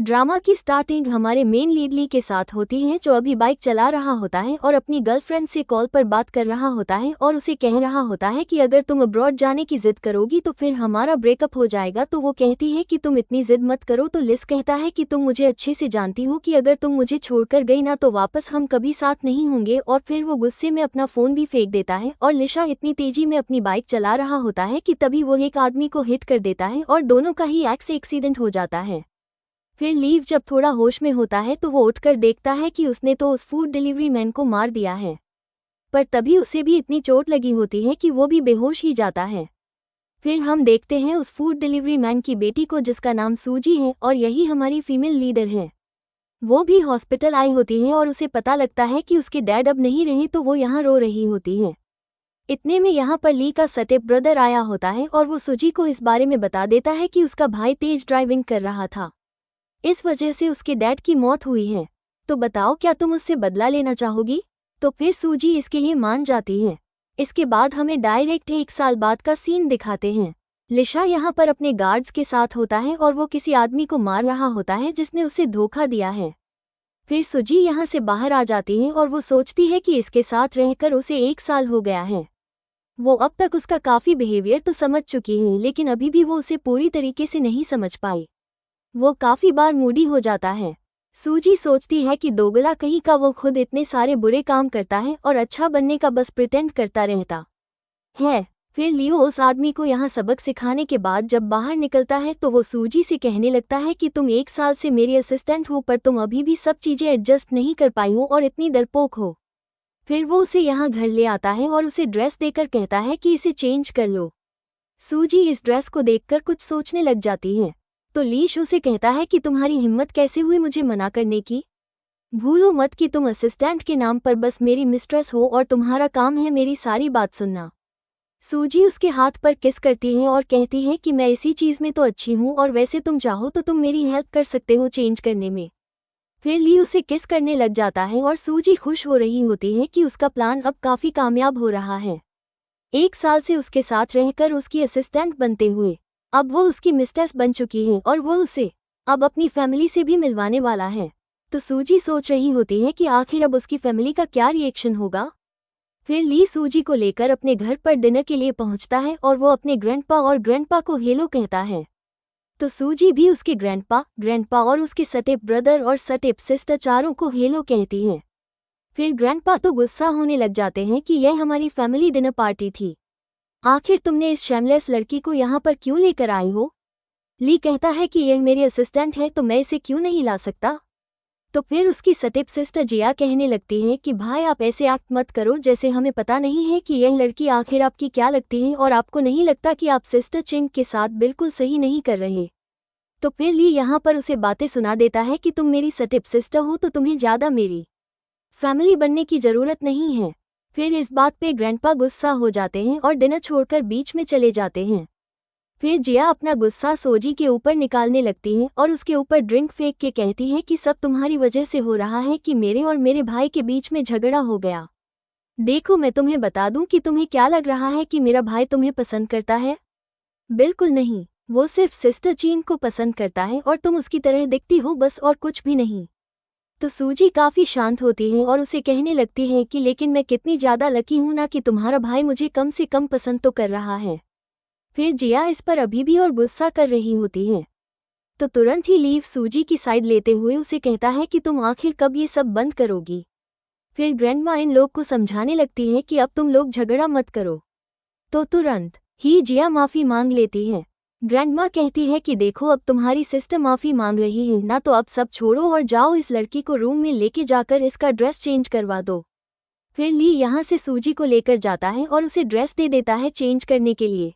Drama की starting हमारे main lead ली के साथ होती है, जो अभी बाइक चला रहा होता है और अपनी गर्लफ्रेंड से कॉल पर बात कर रहा होता है और उसे कह रहा होता है कि अगर तुम अब्रॉड जाने की जिद करोगी तो फिर हमारा ब्रेकअप हो जाएगा। तो वो कहती है कि तुम इतनी जिद मत करो। तो लिस कहता है कि तुम मुझे अच्छे से जानती हो कि अगर तुम मुझे छोड़कर गई ना तो वापस हम कभी साथ नहीं होंगे। और फिर वो गुस्से में अपना फोन भी फेंक देता है और लिशा इतनी तेजी में अपनी बाइक चला रहा होता है कि तभी वो एक आदमी को हिट कर देता है और दोनों का ही एक्सीडेंट हो जाता है। फिर लीव जब थोड़ा होश में होता है तो वो उठकर देखता है कि उसने तो उस फूड डिलीवरी मैन को मार दिया है, पर तभी उसे भी इतनी चोट लगी होती है कि वो भी बेहोश ही जाता है। फिर हम देखते हैं उस फूड डिलीवरी मैन की बेटी को, जिसका नाम सूजी है और यही हमारी फीमेल लीडर है। वो भी हॉस्पिटल आई होती है और उसे पता लगता है कि उसके डैड अब नहीं रहे, तो वो यहाँ रो रही होती है। इतने में यहाँ पर ली का स्टेप ब्रदर आया होता है और वो सूजी को इस बारे में बता देता है कि उसका भाई तेज ड्राइविंग कर रहा था, इस वजह से उसके डैड की मौत हुई है। तो बताओ, क्या तुम उससे बदला लेना चाहोगी? तो फिर सूजी इसके लिए मान जाती है। इसके बाद हमें डायरेक्ट 1 साल बाद का सीन दिखाते हैं। लिशा यहाँ पर अपने गार्ड्स के साथ होता है और वो किसी आदमी को मार रहा होता है जिसने उसे धोखा दिया है। फिर सूजी यहाँ से बाहर आ जाती है और वो सोचती है कि इसके साथ रहकर उसे 1 साल हो गया है। वो अब तक उसका काफ़ी बिहेवियर तो समझ चुकी है, लेकिन अभी भी वो उसे पूरी तरीके से नहीं समझ पाई। वो काफ़ी बार मूडी हो जाता है। सूजी सोचती है कि दोगला कहीं का वो खुद इतने सारे बुरे काम करता है और अच्छा बनने का बस प्रिटेंड करता रहता है। फिर लियो उस आदमी को यहाँ सबक सिखाने के बाद जब बाहर निकलता है तो वो सूजी से कहने लगता है कि तुम 1 साल से मेरी असिस्टेंट हो, पर तुम अभी भी सब चीज़ें एडजस्ट नहीं कर पाई हो और इतनी डरपोक हो। फिर वो उसे यहाँ घर ले आता है और उसे ड्रेस देकर कहता है कि इसे चेंज कर लो। सूजी इस ड्रेस को देखकर कुछ सोचने लग जाती है। तो लीश उसे कहता है कि तुम्हारी हिम्मत कैसे हुई मुझे मना करने की? भूलो मत कि तुम असिस्टेंट के नाम पर बस मेरी मिस्ट्रेस हो और तुम्हारा काम है मेरी सारी बात सुनना। सूजी उसके हाथ पर किस करती है और कहती है कि मैं इसी चीज़ में तो अच्छी हूँ और वैसे तुम चाहो तो तुम मेरी हेल्प कर सकते हो चेंज करने में। फिर ली उसे किस करने लग जाता है और सूजी खुश हो रही होती है कि उसका प्लान अब काफ़ी कामयाब हो रहा है। 1 साल से उसके साथ रहकर उसकी असिस्टेंट बनते हुए अब वो उसकी मिस्ट्रेस बन चुकी है और वो उसे अब अपनी फैमिली से भी मिलवाने वाला है। तो सूजी सोच रही होती है कि आखिर अब उसकी फैमिली का क्या रिएक्शन होगा। फिर ली सूजी को लेकर अपने घर पर डिनर के लिए पहुंचता है और वो अपने ग्रैंडपा और ग्रैंडपा को हेलो कहता है। तो सूजी भी उसके ग्रैंडपा और उसके स्टेप ब्रदर और स्टेप सिस्टर चारों को हेलो कहती है। फिर ग्रैंडपा तो गुस्सा होने लग जाते हैं कि यह हमारी फैमिली डिनर पार्टी थी, आखिर तुमने इस शैमलेस लड़की को यहाँ पर क्यों लेकर आई हो? ली कहता है कि यह मेरी असिस्टेंट है तो मैं इसे क्यों नहीं ला सकता। तो फिर उसकी स्टेप सिस्टर जिया कहने लगती है कि भाई आप ऐसे एक्ट मत करो जैसे हमें पता नहीं है कि यह लड़की आखिर आपकी क्या लगती है और आपको नहीं लगता कि आप सिस्टर चिंग के साथ बिल्कुल सही नहीं कर रहे। तो फिर ली यहाँ पर उसे बातें सुना देता है कि तुम मेरी स्टेप सिस्टर हो तो तुम्हें ज़्यादा मेरी फैमिली बनने की ज़रूरत नहीं है। फिर इस बात पे ग्रैंडपा गुस्सा हो जाते हैं और डिनर छोड़कर बीच में चले जाते हैं। फिर जिया अपना गुस्सा सूजी के ऊपर निकालने लगती है और उसके ऊपर ड्रिंक फेंक के कहती है कि सब तुम्हारी वजह से हो रहा है कि मेरे और मेरे भाई के बीच में झगड़ा हो गया। देखो, मैं तुम्हें बता दूं कि तुम्हें क्या लग रहा है कि मेरा भाई तुम्हें पसंद करता है? बिल्कुल नहीं, वो सिर्फ सिस्टर चीन को पसंद करता है और तुम उसकी तरह दिखती हो, बस और कुछ भी नहीं। तो सूजी काफ़ी शांत होती है और उसे कहने लगती है कि लेकिन मैं कितनी ज़्यादा लकी हूँ ना कि तुम्हारा भाई मुझे कम से कम पसंद तो कर रहा है। फिर जिया इस पर अभी भी और गुस्सा कर रही होती है। तो तुरंत ही लीव सूजी की साइड लेते हुए उसे कहता है कि तुम आखिर कब ये सब बंद करोगी। फिर ग्रैंडमा इन लोग को समझाने लगती है कि अब तुम लोग झगड़ा मत करो। तो तुरंत ही जिया माफ़ी मांग लेती है। ग्रैंडमा कहती है कि देखो, अब तुम्हारी सिस्टर माफ़ी मांग रही है ना, तो अब सब छोड़ो और जाओ इस लड़की को रूम में लेके जाकर इसका ड्रेस चेंज करवा दो। फिर ली यहाँ से सूजी को लेकर जाता है और उसे ड्रेस दे देता है चेंज करने के लिए।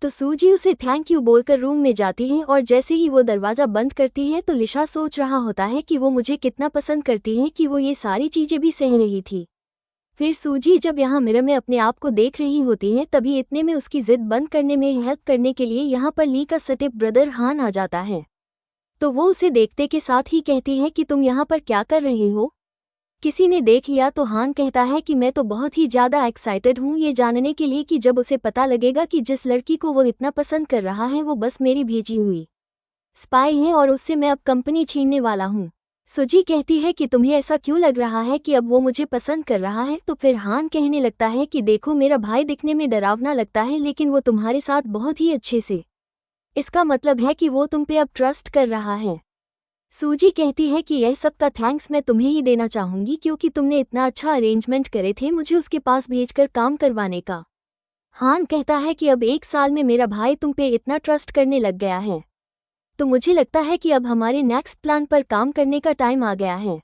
तो सूजी उसे थैंक यू बोलकर रूम में जाती है और जैसे ही वो दरवाज़ा बंद करती है तो लिशा सोच रहा होता है कि वो मुझे कितना पसंद करती है कि वो ये सारी चीज़ें भी सह रही थी। फिर सूजी जब यहाँ मिरर में अपने आप को देख रही होती है तभी इतने में उसकी जिद बंद करने में हेल्प करने के लिए यहाँ पर ली का स्टेप ब्रदर हान आ जाता है। तो वो उसे देखते के साथ ही कहती है कि तुम यहाँ पर क्या कर रहे हो? किसी ने देख लिया? तो हान कहता है कि मैं तो बहुत ही ज़्यादा एक्साइटेड हूँ ये जानने के लिए कि जब उसे पता लगेगा कि जिस लड़की को वो इतना पसंद कर रहा है वो बस मेरी भेजी हुई स्पाई है और उससे मैं अब कंपनी छीनने वाला हूँ। सूजी कहती है कि तुम्हें ऐसा क्यों लग रहा है कि अब वो मुझे पसंद कर रहा है। तो फिर हान कहने लगता है कि देखो, मेरा भाई दिखने में डरावना लगता है लेकिन वो तुम्हारे साथ बहुत ही अच्छे से, इसका मतलब है कि वो तुम पे अब ट्रस्ट कर रहा है। सूजी कहती है कि यह सब का थैंक्स मैं तुम्हें ही देना चाहूंगी क्योंकि तुमने इतना अच्छा अरेंजमेंट करे थे मुझे उसके पास भेजकर काम करवाने का। हान कहता है कि अब 1 साल में मेरा भाई तुम पे इतना ट्रस्ट करने लग गया है, तो मुझे लगता है कि अब हमारे नेक्स्ट प्लान पर काम करने का टाइम आ गया है।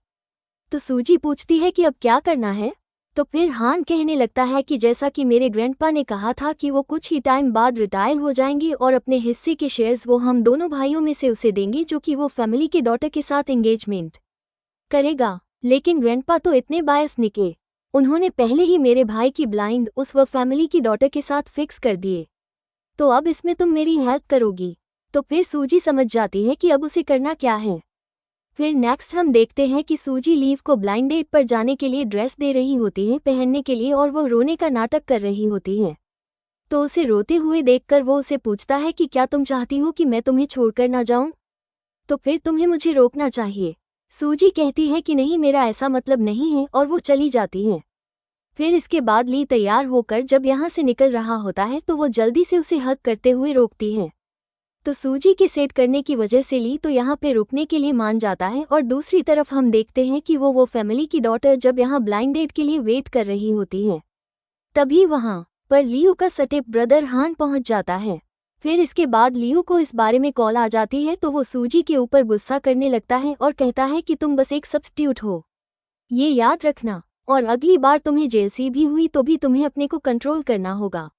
तो सूजी पूछती है कि अब क्या करना है। तो फिर हान कहने लगता है कि जैसा कि मेरे ग्रैंडपा ने कहा था कि वो कुछ ही टाइम बाद रिटायर हो जाएंगे और अपने हिस्से के शेयर्स वो हम दोनों भाइयों में से उसे देंगे जो कि वो फैमिली के डॉटर के साथ एंगेजमेंट करेगा। लेकिन ग्रैंडपा तो इतने बायस निकले, उन्होंने पहले ही मेरे भाई की ब्लाइंड उस फैमिली की डॉटर के साथ फिक्स कर दिए। तो अब इसमें तुम मेरी हेल्प करोगी। तो फिर सूजी समझ जाती है कि अब उसे करना क्या है। फिर नेक्स्ट हम देखते हैं कि सूजी लीव को ब्लाइंड डेट पर जाने के लिए ड्रेस दे रही होती है पहनने के लिए और वो रोने का नाटक कर रही होती है। तो उसे रोते हुए देखकर वो उसे पूछता है कि क्या तुम चाहती हो कि मैं तुम्हें छोड़कर ना जाऊं? तो फिर तुम्हें मुझे रोकना चाहिए। सूजी कहती है कि नहीं, मेरा ऐसा मतलब नहीं है और वो चली जाती है। फिर इसके बाद ली तैयार होकर जब यहाँ से निकल रहा होता है तो वो जल्दी से उसे हग करते हुए रोकती है। तो सूजी के सेट करने की वजह से ली तो यहाँ पे रुकने के लिए मान जाता है और दूसरी तरफ हम देखते हैं कि वो फैमिली की डॉटर जब यहाँ ब्लाइंड डेट के लिए वेट कर रही होती है तभी वहाँ पर लियू का सटेप ब्रदर हान पहुँच जाता है। फिर इसके बाद लियू को इस बारे में कॉल आ जाती है तो वो सूजी के ऊपर गुस्सा करने लगता है और कहता है कि तुम बस एक सब्स्टिट्यूट हो, ये याद रखना, और अगली बार तुम्हें जेलसी भी हुई तो भी तुम्हें अपने को कंट्रोल करना होगा,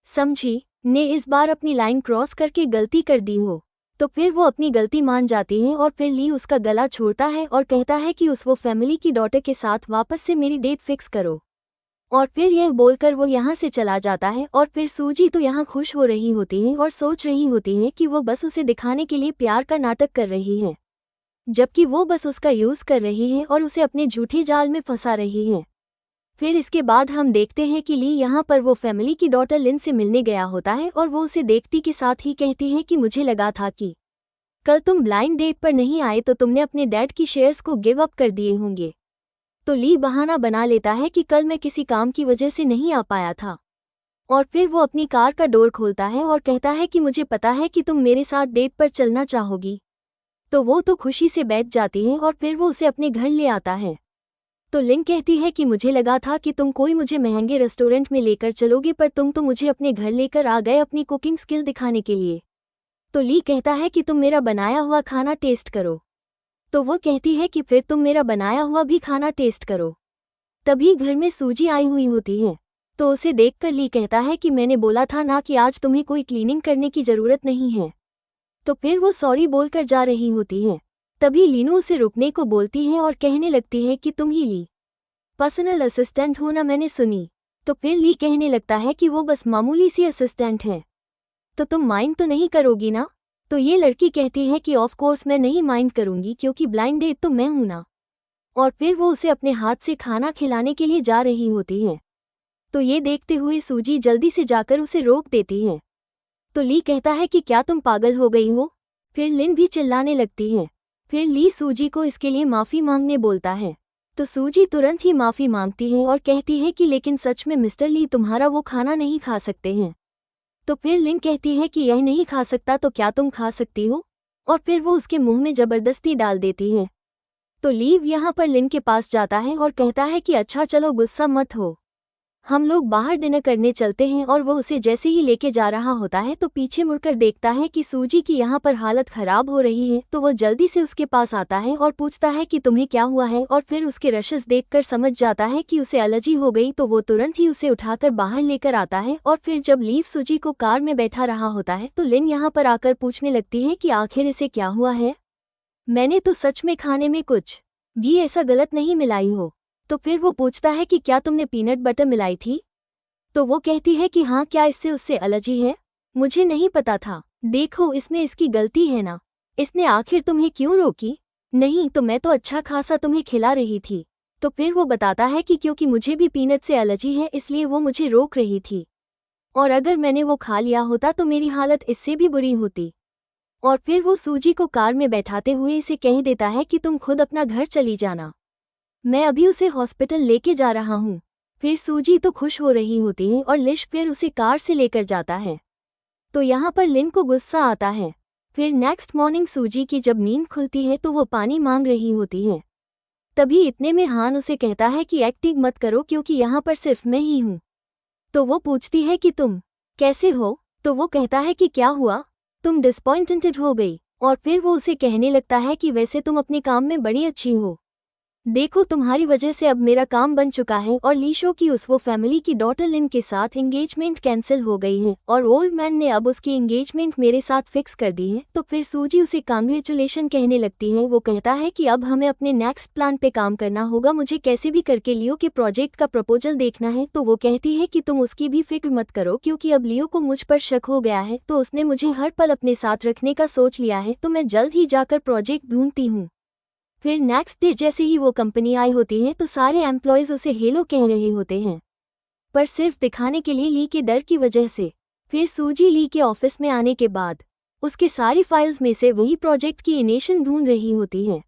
समझी? ने इस बार अपनी लाइन क्रॉस करके गलती कर दी हो। तो फिर वो अपनी गलती मान जाती है और फिर ली उसका गला छोड़ता है और कहता है कि उस फैमिली की डॉटर के साथ वापस से मेरी डेट फिक्स करो। और फिर यह बोलकर वो यहाँ से चला जाता है और फिर सूजी तो यहाँ खुश हो रही होती है और सोच रही होती है कि वो बस उसे दिखाने के लिए प्यार का नाटक कर रही है, जबकि वो बस उसका यूज़ कर रही है और उसे अपने झूठे जाल में फंसा रही है। फिर इसके बाद हम देखते हैं कि ली यहाँ पर वो फैमिली की डॉटर लिन से मिलने गया होता है और वो उसे देखती के साथ ही कहती है कि मुझे लगा था कि कल तुम ब्लाइंड डेट पर नहीं आए तो तुमने अपने डैड की शेयर्स को गिव अप कर दिए होंगे। तो ली बहाना बना लेता है कि कल मैं किसी काम की वजह से नहीं आ पाया था। और फिर वो अपनी कार का डोर खोलता है और कहता है कि मुझे पता है कि तुम मेरे साथ डेट पर चलना चाहोगी। तो वो तो खुशी से बैठ जाती है और फिर वो उसे अपने घर ले आता है। तो लिन कहती है कि मुझे लगा था कि तुम कोई मुझे महंगे रेस्टोरेंट में लेकर चलोगे पर तुम तो मुझे अपने घर लेकर आ गए अपनी कुकिंग स्किल दिखाने के लिए। तो ली कहता है कि तुम मेरा बनाया हुआ खाना टेस्ट करो। तो वो कहती है कि फिर तुम मेरा बनाया हुआ भी खाना टेस्ट करो। तभी घर में सूजी आई हुई होती है। तो उसे देखकर ली कहता है कि मैंने बोला था ना कि आज तुम्हें कोई क्लीनिंग करने की ज़रूरत नहीं है। तो फिर वो सॉरी बोलकर जा रही होती है। तभी लीनू उसे रुकने को बोलती है और कहने लगती है कि तुम ही ली पर्सनल असिस्टेंट हो ना, मैंने सुनी। तो फिर ली कहने लगता है कि वो बस मामूली सी असिस्टेंट है, तो तुम माइंड तो नहीं करोगी ना? तो ये लड़की कहती है कि ऑफ कोर्स मैं नहीं माइंड करूंगी क्योंकि ब्लाइंड डेट तो मैं हूं ना। और फिर वो उसे अपने हाथ से खाना खिलाने के लिए जा रही होती है। तो ये देखते हुए सूजी जल्दी से जाकर उसे रोक देती है। तो ली कहता है कि क्या तुम पागल हो गई हो? फिर लिन भी चिल्लाने लगती है। फिर ली सूजी को इसके लिए माफ़ी मांगने बोलता है। तो सूजी तुरंत ही माफ़ी मांगती है और कहती है कि लेकिन सच में मिस्टर ली तुम्हारा वो खाना नहीं खा सकते हैं। तो फिर लिन कहती है कि यह नहीं खा सकता तो क्या तुम खा सकती हो? और फिर वो उसके मुंह में ज़बरदस्ती डाल देती है। तो लीव यहाँ पर लिन के पास जाता है और कहता है कि अच्छा चलो गुस्सा मत हो, हम लोग बाहर डिनर करने चलते हैं। और वो उसे जैसे ही लेके जा रहा होता है तो पीछे मुड़कर देखता है कि सूजी की यहाँ पर हालत खराब हो रही है। तो वो जल्दी से उसके पास आता है और पूछता है कि तुम्हें क्या हुआ है। और फिर उसके रशेस देखकर समझ जाता है कि उसे एलर्जी हो गई। तो वो तुरंत ही उसे उठाकर बाहर लेकर आता है। और फिर जब लीव सूजी को कार में बैठा रहा होता है तो लिन यहाँ पर आकर पूछने लगती है कि आखिर इसे क्या हुआ है, मैंने तो सच में खाने में कुछ भी ऐसा गलत नहीं मिलाई हो। तो फिर वो पूछता है कि क्या तुमने पीनट बटर मिलाई थी? तो वो कहती है कि हाँ, क्या इससे उससे एलर्जी है? मुझे नहीं पता था। देखो, इसमें इसकी गलती है ना, इसने आखिर तुम्हें क्यों रोकी? नहीं तो मैं तो अच्छा खासा तुम्हें खिला रही थी। तो फिर वो बताता है कि क्योंकि मुझे भी पीनट से एलर्जी है इसलिए वो मुझे रोक रही थी, और अगर मैंने वो खा लिया होता तो मेरी हालत इससे भी बुरी होती। और फिर वो सूजी को कार में बैठाते हुए इसे कह देता है कि तुम खुद अपना घर चली जाना, मैं अभी उसे हॉस्पिटल लेके जा रहा हूँ। फिर सूजी तो खुश हो रही होती है और लिश फिर उसे कार से लेकर जाता है। तो यहाँ पर लिन को गुस्सा आता है। फिर नेक्स्ट मॉर्निंग सूजी की जब नींद खुलती है तो वो पानी मांग रही होती है। तभी इतने में हान उसे कहता है कि एक्टिंग मत करो क्योंकि यहाँ पर सिर्फ मैं ही हूँ। तो वो पूछती है कि तुम कैसे हो, तो वो कहता है कि क्या हुआ, तुम डिसअपॉइंटेड हो गई। और फिर वो उसे कहने लगता है कि वैसे तुम अपने काम में बड़ी अच्छी हो, देखो तुम्हारी वजह से अब मेरा काम बन चुका है और लीशो की उस वो फैमिली की डॉटर लिन के साथ एंगेजमेंट कैंसिल हो गई है और ओल्ड मैन ने अब उसकी एंगेजमेंट मेरे साथ फिक्स कर दी है। तो फिर सूजी उसे कांग्रेचुलेशन कहने लगती है। वो कहता है कि अब हमें अपने नेक्स्ट प्लान पे काम करना होगा, मुझे कैसे भी करके लियो के प्रोजेक्ट का प्रपोजल देखना है। तो वो कहती है कि तुम उसकी भी फिक्र मत करो क्योंकि अब लियो को मुझ पर शक हो गया है, तो उसने मुझे हर पल अपने साथ रखने का सोच लिया है, तो मैं जल्द ही जाकर प्रोजेक्ट ढूंढती हूँ। फिर नेक्स्ट डे जैसे ही वो कंपनी आई होती है तो सारे एम्प्लॉयज़ उसे हेलो कह रहे होते हैं, पर सिर्फ दिखाने के लिए ली के डर की वजह से। फिर सूजी ली के ऑफिस में आने के बाद उसके सारी फाइल्स में से वही प्रोजेक्ट की इनेशन ढूंढ रही होती है,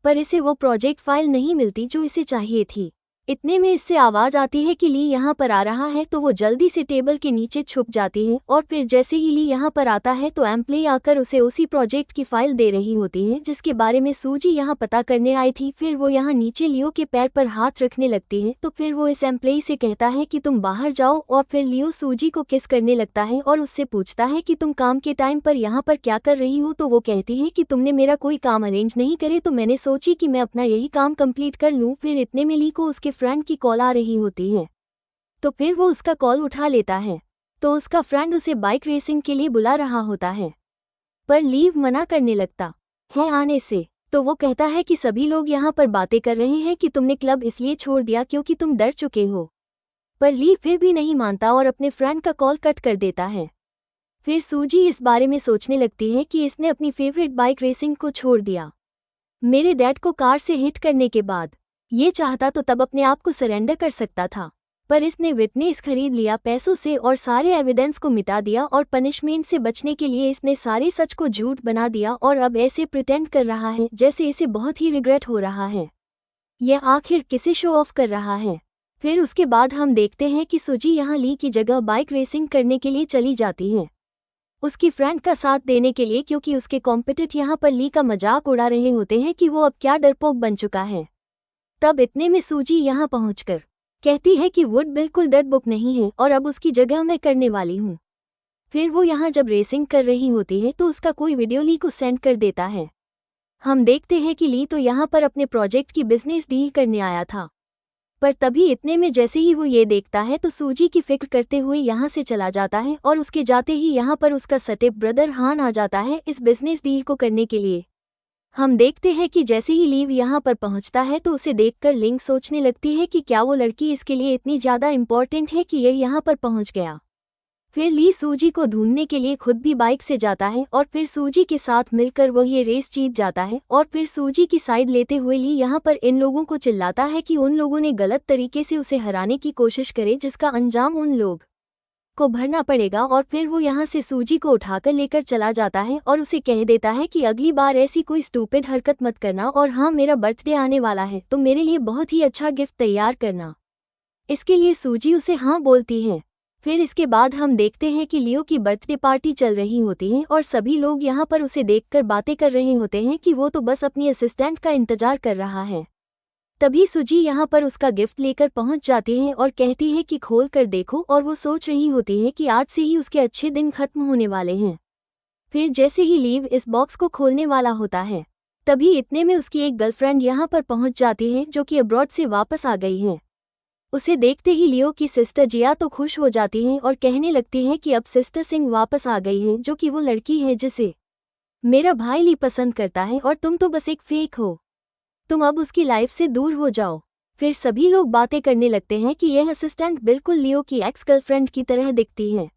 पर इसे वो प्रोजेक्ट फाइल नहीं मिलती जो इसे चाहिए थी। इतने में इससे आवाज़ आती है कि ली यहाँ पर आ रहा है, तो वो जल्दी से टेबल के नीचे छुप जाती है और फिर जैसे ही ली यहाँ पर आता है तो एम्प्लॉय आकर उसे उसी प्रोजेक्ट की फाइल दे रही होती है जिसके बारे में सूजी यहाँ पता करने आई थी। फिर वो यहाँ नीचे लियो के पैर पर हाथ रखने लगती है, तो फिर वो इस एम्प्लॉय से कहता है कि तुम बाहर जाओ और फिर लियो सूजी को किस करने लगता है और उससे पूछता है कि तुम काम के टाइम पर यहाँ पर क्या कर रही हो। तो वो कहती है कि तुमने मेरा कोई काम अरेंज नहीं करे, तो मैंने सोची कि मैं अपना यही काम कंप्लीट कर लूँ। फिर इतने में ली को उसके फ्रेंड की कॉल आ रही होती है, तो फिर वो उसका कॉल उठा लेता है। तो उसका फ्रेंड उसे बाइक रेसिंग के लिए बुला रहा होता है, पर लीव मना करने लगता है आने से। तो वो कहता है कि सभी लोग यहाँ पर बातें कर रहे हैं कि तुमने क्लब इसलिए छोड़ दिया क्योंकि तुम डर चुके हो, पर ली फिर भी नहीं मानता और अपने फ्रेंड का कॉल कट कर देता है। फिर सूजी इस बारे में सोचने लगती है कि इसने अपनी फेवरेट बाइक रेसिंग को छोड़ दिया। मेरे डैड को कार से हिट करने के बाद ये चाहता तो तब अपने आप को सरेंडर कर सकता था, पर इसने विटनेस खरीद लिया पैसों से और सारे एविडेंस को मिटा दिया और पनिशमेंट से बचने के लिए इसने सारे सच को झूठ बना दिया और अब ऐसे प्रिटेंड कर रहा है जैसे इसे बहुत ही रिग्रेट हो रहा है। यह आखिर किसे शो ऑफ कर रहा है। फिर उसके बाद हम देखते हैं कि सूजी यहाँ ली की जगह बाइक रेसिंग करने के लिए चली जाती है, उसकी फ्रेंड का साथ देने के लिए, क्योंकि उसके कॉम्पिटिटर यहाँ पर ली का मजाक उड़ा रहे होते हैं कि वो अब क्या डरपोक बन चुका है। तब इतने में सूजी यहाँ पहुंचकर कहती है कि वुड बिल्कुल डरपोक नहीं है और अब उसकी जगह मैं करने वाली हूँ। फिर वो यहाँ जब रेसिंग कर रही होती है तो उसका कोई वीडियो ली को सेंड कर देता है। हम देखते हैं कि ली तो यहाँ पर अपने प्रोजेक्ट की बिजनेस डील करने आया था, पर तभी इतने में जैसे ही वो ये देखता है तो सूजी की फिक्र करते हुए यहाँ से चला जाता है और उसके जाते ही यहाँ पर उसका सटेप ब्रदर हान आ जाता है इस बिजनेस डील को करने के लिए। हम देखते हैं कि जैसे ही लीव यहाँ पर पहुँचता है तो उसे देखकर लिंक सोचने लगती है कि क्या वो लड़की इसके लिए इतनी ज़्यादा इम्पोर्टेंट है कि यह यहाँ पर पहुँच गया। फिर ली सूजी को ढूंढने के लिए खुद भी बाइक से जाता है और फिर सूजी के साथ मिलकर वो ये रेस जीत जाता है और फिर सूजी की साइड लेते हुए ली यहाँ पर इन लोगों को चिल्लाता है कि उन लोगों ने गलत तरीके से उसे हराने की कोशिश करे जिसका अंजाम उन लोग को भरना पड़ेगा। और फिर वो यहाँ से सूजी को उठाकर लेकर चला जाता है और उसे कह देता है कि अगली बार ऐसी कोई स्टूपिड हरकत मत करना और हाँ, मेरा बर्थडे आने वाला है तो मेरे लिए बहुत ही अच्छा गिफ्ट तैयार करना। इसके लिए सूजी उसे हाँ बोलती है। फिर इसके बाद हम देखते हैं कि लियो की बर्थडे पार्टी चल रही होती है और सभी लोग यहाँ पर उसे देखकर बातें कर रहे होते हैं कि वो तो बस अपनी असिस्टेंट का इंतजार कर रहा है। तभी सूजी यहाँ पर उसका गिफ्ट लेकर पहुँच जाती है और कहती है कि खोल कर देखो, और वो सोच रही होती है कि आज से ही उसके अच्छे दिन खत्म होने वाले हैं। फिर जैसे ही लीव इस बॉक्स को खोलने वाला होता है तभी इतने में उसकी एक गर्लफ्रेंड यहाँ पर पहुँच जाती है जो कि अब्रॉड से वापस आ गई है। उसे देखते ही लियो की सिस्टर जिया तो खुश हो जाती है और कहने लगती है कि अब सिस्टर सिंह वापस आ गई है, जो कि वो लड़की है जिसे मेरा भाई ली पसंद करता है और तुम तो बस एक फेक हो, तुम अब उसकी लाइफ से दूर हो जाओ। फिर सभी लोग बातें करने लगते हैं कि यह असिस्टेंट बिल्कुल लियो की एक्स गर्लफ्रेंड की तरह दिखती है।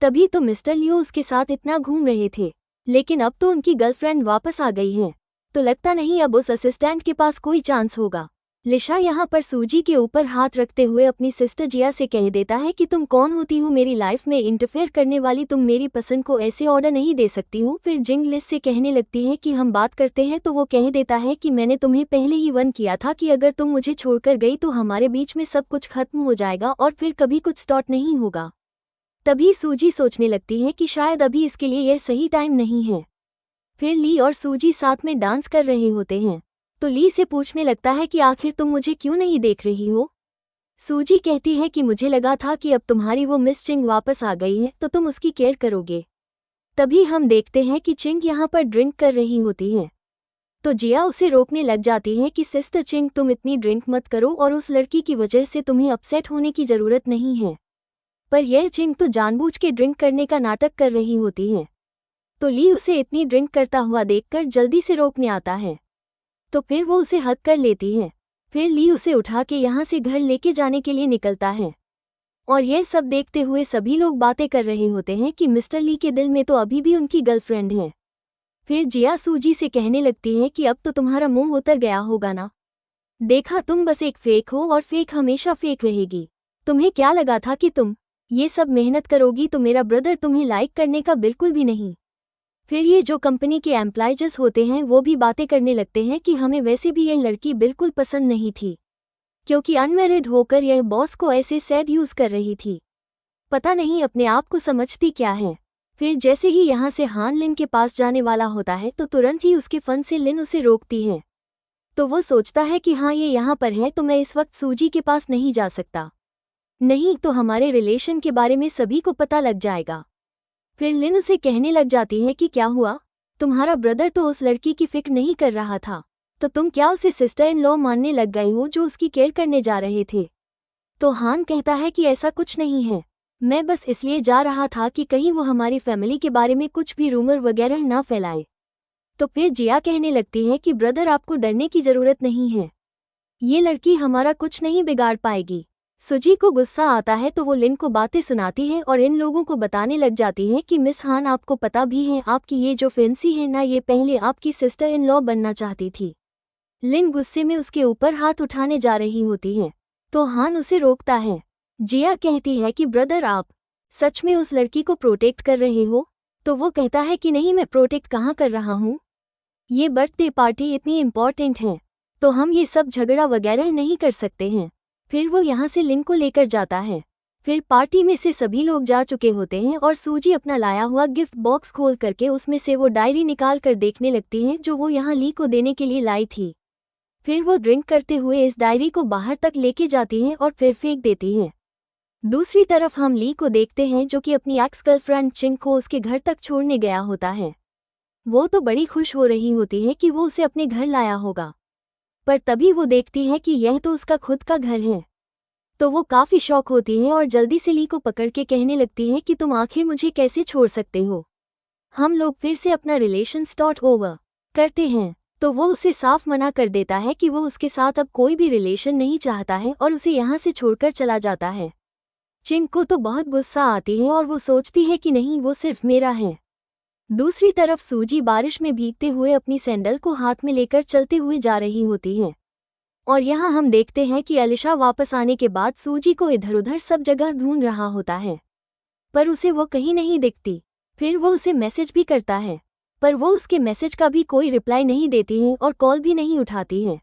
तभी तो मिस्टर लियो उसके साथ इतना घूम रहे थे, लेकिन अब तो उनकी गर्लफ्रेंड वापस आ गई है, तो लगता नहीं अब उस असिस्टेंट के पास कोई चांस होगा। लिशा यहाँ पर सूजी के ऊपर हाथ रखते हुए अपनी सिस्टर जिया से कह देता है कि तुम कौन होती हो मेरी लाइफ में इंटरफेयर करने वाली, तुम मेरी पसंद को ऐसे ऑर्डर नहीं दे सकती हो। फिर जिंग लिस से कहने लगती है कि हम बात करते हैं, तो वो कह देता है कि मैंने तुम्हें पहले ही वन किया था कि अगर तुम मुझे छोड़कर गई तो हमारे बीच में सब कुछ खत्म हो जाएगा और फिर कभी कुछ स्टार्ट नहीं होगा। तभी सूजी सोचने लगती है कि शायद अभी इसके लिए यह सही टाइम नहीं है। फिर ली और सूजी साथ में डांस कर रहे होते हैं, तो ली से पूछने लगता है कि आखिर तुम मुझे क्यों नहीं देख रही हो। सूजी कहती है कि मुझे लगा था कि अब तुम्हारी वो मिस चिंग वापस आ गई है तो तुम उसकी केयर करोगे। तभी हम देखते हैं कि चिंग यहाँ पर ड्रिंक कर रही होती है, तो जिया उसे रोकने लग जाती है कि सिस्टर चिंग तुम इतनी ड्रिंक मत करो और उस लड़की की वजह से तुम्हें अपसेट होने की ज़रूरत नहीं है। पर यह चिंग तो जानबूझ के ड्रिंक करने का नाटक कर रही होती है, तो ली उसे इतनी ड्रिंक करता हुआ देखकर जल्दी से रोकने आता है, तो फिर वो उसे हक कर लेती है। फिर ली उसे उठा के यहाँ से घर लेके जाने के लिए निकलता है, और यह सब देखते हुए सभी लोग बातें कर रहे होते हैं कि मिस्टर ली के दिल में तो अभी भी उनकी गर्लफ्रेंड है। फिर जिया सूजी से कहने लगती है कि अब तो तुम्हारा मुंह उतर गया होगा ना, देखा तुम बस एक फेक हो और फेक हमेशा फेक रहेगी। तुम्हें क्या लगा था कि तुम ये सब मेहनत करोगी तो मेरा ब्रदर तुम्हें लाइक करने का बिल्कुल भी नहीं। फिर ये जो कंपनी के एम्प्लॉयज होते हैं वो भी बातें करने लगते हैं कि हमें वैसे भी यह लड़की बिल्कुल पसंद नहीं थी, क्योंकि अनमैरिड होकर यह बॉस को ऐसे सैड यूज़ कर रही थी, पता नहीं अपने आप को समझती क्या है। फिर जैसे ही यहाँ से हान लिन के पास जाने वाला होता है तो तुरंत ही उसके फन से लिन उसे रोकती है, तो वो सोचता है कि हाँ ये यहाँ पर है तो मैं इस वक्त सूजी के पास नहीं जा सकता, नहीं तो हमारे रिलेशन के बारे में सभी को पता लग जाएगा। फिर लिन उसे कहने लग जाती है कि क्या हुआ, तुम्हारा ब्रदर तो उस लड़की की फिक्र नहीं कर रहा था, तो तुम क्या उसे सिस्टर इन लॉ मानने लग गई हो जो उसकी केयर करने जा रहे थे। तो हान कहता है कि ऐसा कुछ नहीं है, मैं बस इसलिए जा रहा था कि कहीं वो हमारी फैमिली के बारे में कुछ भी रूमर वगैरह ना फैलाए। तो फिर जिया कहने लगती है कि ब्रदर आपको डरने की ज़रूरत नहीं है, ये लड़की हमारा कुछ नहीं बिगाड़ पाएगी। सुजी को गुस्सा आता है तो वो लिन को बातें सुनाती है और इन लोगों को बताने लग जाती है कि मिस हान आपको पता भी है आपकी ये जो फियांसी है ना ये पहले आपकी सिस्टर इन लॉ बनना चाहती थी। लिन गुस्से में उसके ऊपर हाथ उठाने जा रही होती है, तो हान उसे रोकता है। जिया कहती है कि ब्रदर आप सच में उस लड़की को प्रोटेक्ट कर रहे हो, तो वो कहता है कि नहीं मैं प्रोटेक्ट कहाँ कर रहा हूँ, ये बर्थडे पार्टी इतनी इम्पॉर्टेंट है तो हम ये सब झगड़ा वगैरह नहीं कर सकते हैं। फिर वो यहाँ से लिन को लेकर जाता है। फिर पार्टी में से सभी लोग जा चुके होते हैं और सूजी अपना लाया हुआ गिफ्ट बॉक्स खोल करके उसमें से वो डायरी निकाल कर देखने लगती है जो वो यहाँ ली को देने के लिए लाई थी। फिर वो ड्रिंक करते हुए इस डायरी को बाहर तक लेके जाती है और फिर फेंक देती है। दूसरी तरफ हम ली को देखते हैं जो कि अपनी एक्स गर्लफ्रेंड चिंग को उसके घर तक छोड़ने गया होता है। वो तो बड़ी खुश हो रही होती है कि वो उसे अपने घर लाया होगा, पर तभी वो देखती है कि यह तो उसका खुद का घर है, तो वो काफ़ी शॉक होती है और जल्दी से ली को पकड़ के कहने लगती है कि तुम आखिर मुझे कैसे छोड़ सकते हो, हम लोग फिर से अपना रिलेशन स्टार्ट ओवर करते हैं। तो वो उसे साफ मना कर देता है कि वो उसके साथ अब कोई भी रिलेशन नहीं चाहता है और उसे यहाँ से छोड़कर चला जाता है। चिंग को तो बहुत गुस्सा आती है और वो सोचती है कि नहीं वो सिर्फ मेरा है। दूसरी तरफ सूजी बारिश में भीगते हुए अपनी सैंडल को हाथ में लेकर चलते हुए जा रही होती है, और यहाँ हम देखते हैं कि अलिशा वापस आने के बाद सूजी को इधर उधर सब जगह ढूंढ रहा होता है, पर उसे वो कहीं नहीं दिखती। फिर वो उसे मैसेज भी करता है, पर वो उसके मैसेज का भी कोई रिप्लाई नहीं देती है और कॉल भी नहीं उठाती है,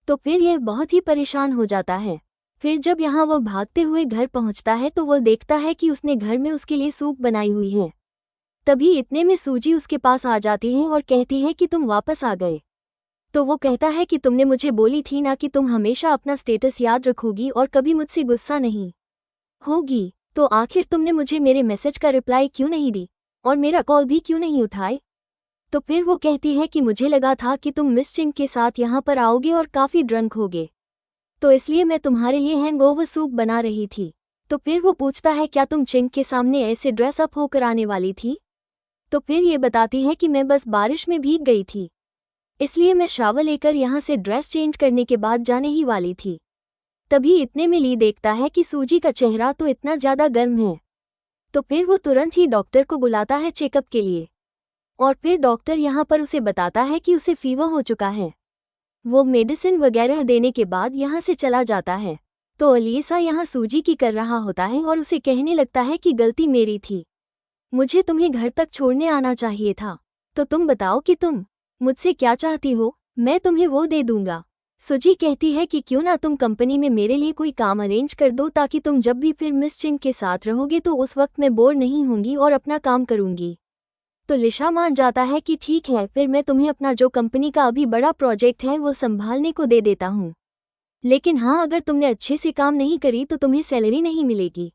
तो फिर यह बहुत ही परेशान हो जाता है। फिर जब यहाँ वो भागते हुए घर पहुँचता है तो वो देखता है कि उसने घर में उसके लिए सूप बनाई हुई है। तभी इतने में सूजी उसके पास आ जाती है और कहती है कि तुम वापस आ गए। तो वो कहता है कि तुमने मुझे बोली थी ना कि तुम हमेशा अपना स्टेटस याद रखोगी और कभी मुझसे गुस्सा नहीं होगी, तो आखिर तुमने मुझे मेरे मैसेज का रिप्लाई क्यों नहीं दी और मेरा कॉल भी क्यों नहीं उठाए। तो फिर वो कहती है कि मुझे लगा था कि तुम मिस चिंग के साथ यहाँ पर आओगे और काफ़ी ड्रंक होगे, तो इसलिए मैं तुम्हारे लिए हैंगओवर सूप बना रही थी। तो फिर वो पूछता है क्या तुम चिंग के सामने ऐसे ड्रेस अप होकर आने वाली थी। तो फिर ये बताती है कि मैं बस बारिश में भीग गई थी, इसलिए मैं शावर लेकर यहाँ से ड्रेस चेंज करने के बाद जाने ही वाली थी। तभी इतने में ली देखता है कि सूजी का चेहरा तो इतना ज़्यादा गर्म है, तो फिर वो तुरंत ही डॉक्टर को बुलाता है चेकअप के लिए, और फिर डॉक्टर यहाँ पर उसे बताता है कि उसे फीवर हो चुका है। वो मेडिसिन वगैरह देने के बाद यहाँ से चला जाता है। तो अलीसा यहाँ सूजी की कर रहा होता है और उसे कहने लगता है कि गलती मेरी थी, मुझे तुम्हें घर तक छोड़ने आना चाहिए था। तो तुम बताओ कि तुम मुझसे क्या चाहती हो, मैं तुम्हें वो दे दूंगा। सूजी कहती है कि क्यों ना तुम कंपनी में मेरे लिए कोई काम अरेंज कर दो, ताकि तुम जब भी फिर मिस चिंग के साथ रहोगे तो उस वक्त मैं बोर नहीं होंगी और अपना काम करूंगी। तो लिशा मान जाता है कि ठीक है, फिर मैं तुम्हें अपना जो कंपनी का अभी बड़ा प्रोजेक्ट है वो संभालने को दे देता हूँ, लेकिन हाँ, अगर तुमने अच्छे से काम नहीं करी तो तुम्हें सैलरी नहीं मिलेगी।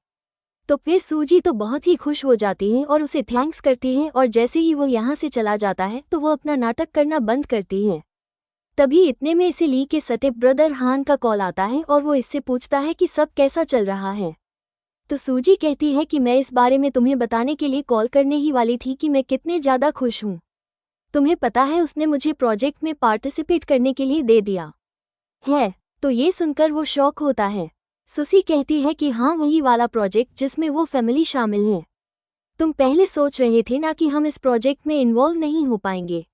तो फिर सूजी तो बहुत ही खुश हो जाती है और उसे थैंक्स करती है, और जैसे ही वो यहाँ से चला जाता है तो वो अपना नाटक करना बंद करती है। तभी इतने में इसे ली के स्टेप ब्रदर हान का कॉल आता है और वो इससे पूछता है कि सब कैसा चल रहा है। तो सूजी कहती है कि मैं इस बारे में तुम्हें बताने के लिए कॉल करने ही वाली थी कि मैं कितने ज़्यादा खुश हूँ। तुम्हें पता है उसने मुझे प्रोजेक्ट में पार्टिसिपेट करने के लिए दे दिया है। तो ये सुनकर वो शॉक होता है। सुसी कहती है कि हाँ, वही वाला प्रोजेक्ट जिसमें वो फैमिली शामिल है। तुम पहले सोच रहे थे ना कि हम इस प्रोजेक्ट में इन्वॉल्व नहीं हो पाएंगे,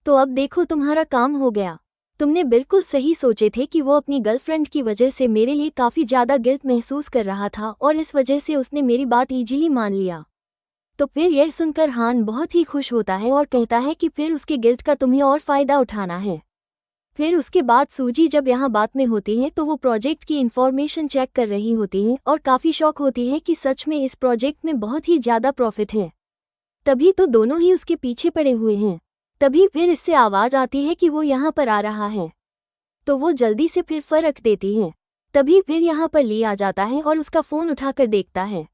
तो अब देखो तुम्हारा काम हो गया। तुमने बिल्कुल सही सोचे थे कि वो अपनी गर्लफ्रेंड की वजह से मेरे लिए काफ़ी ज़्यादा गिल्ट महसूस कर रहा था और इस वजह से उसने मेरी बात इजीली मान लिया। तो फिर यह सुनकर हान बहुत ही खुश होता है और कहता है कि फिर उसके गिल्ट का तुम्हें और फ़ायदा उठाना है। फिर उसके बाद सूजी जब यहाँ बात में होती है तो वो प्रोजेक्ट की इन्फॉर्मेशन चेक कर रही होती है और काफ़ी शॉक होती है कि सच में इस प्रोजेक्ट में बहुत ही ज़्यादा प्रॉफिट है। तभी तो दोनों ही उसके पीछे पड़े हुए हैं। तभी फिर इससे आवाज़ आती है कि वो यहाँ पर आ रहा है, तो वो जल्दी से फिर फर्क देती है। तभी फिर यहाँ पर ली आ जाता है और उसका फ़ोन उठाकर देखता है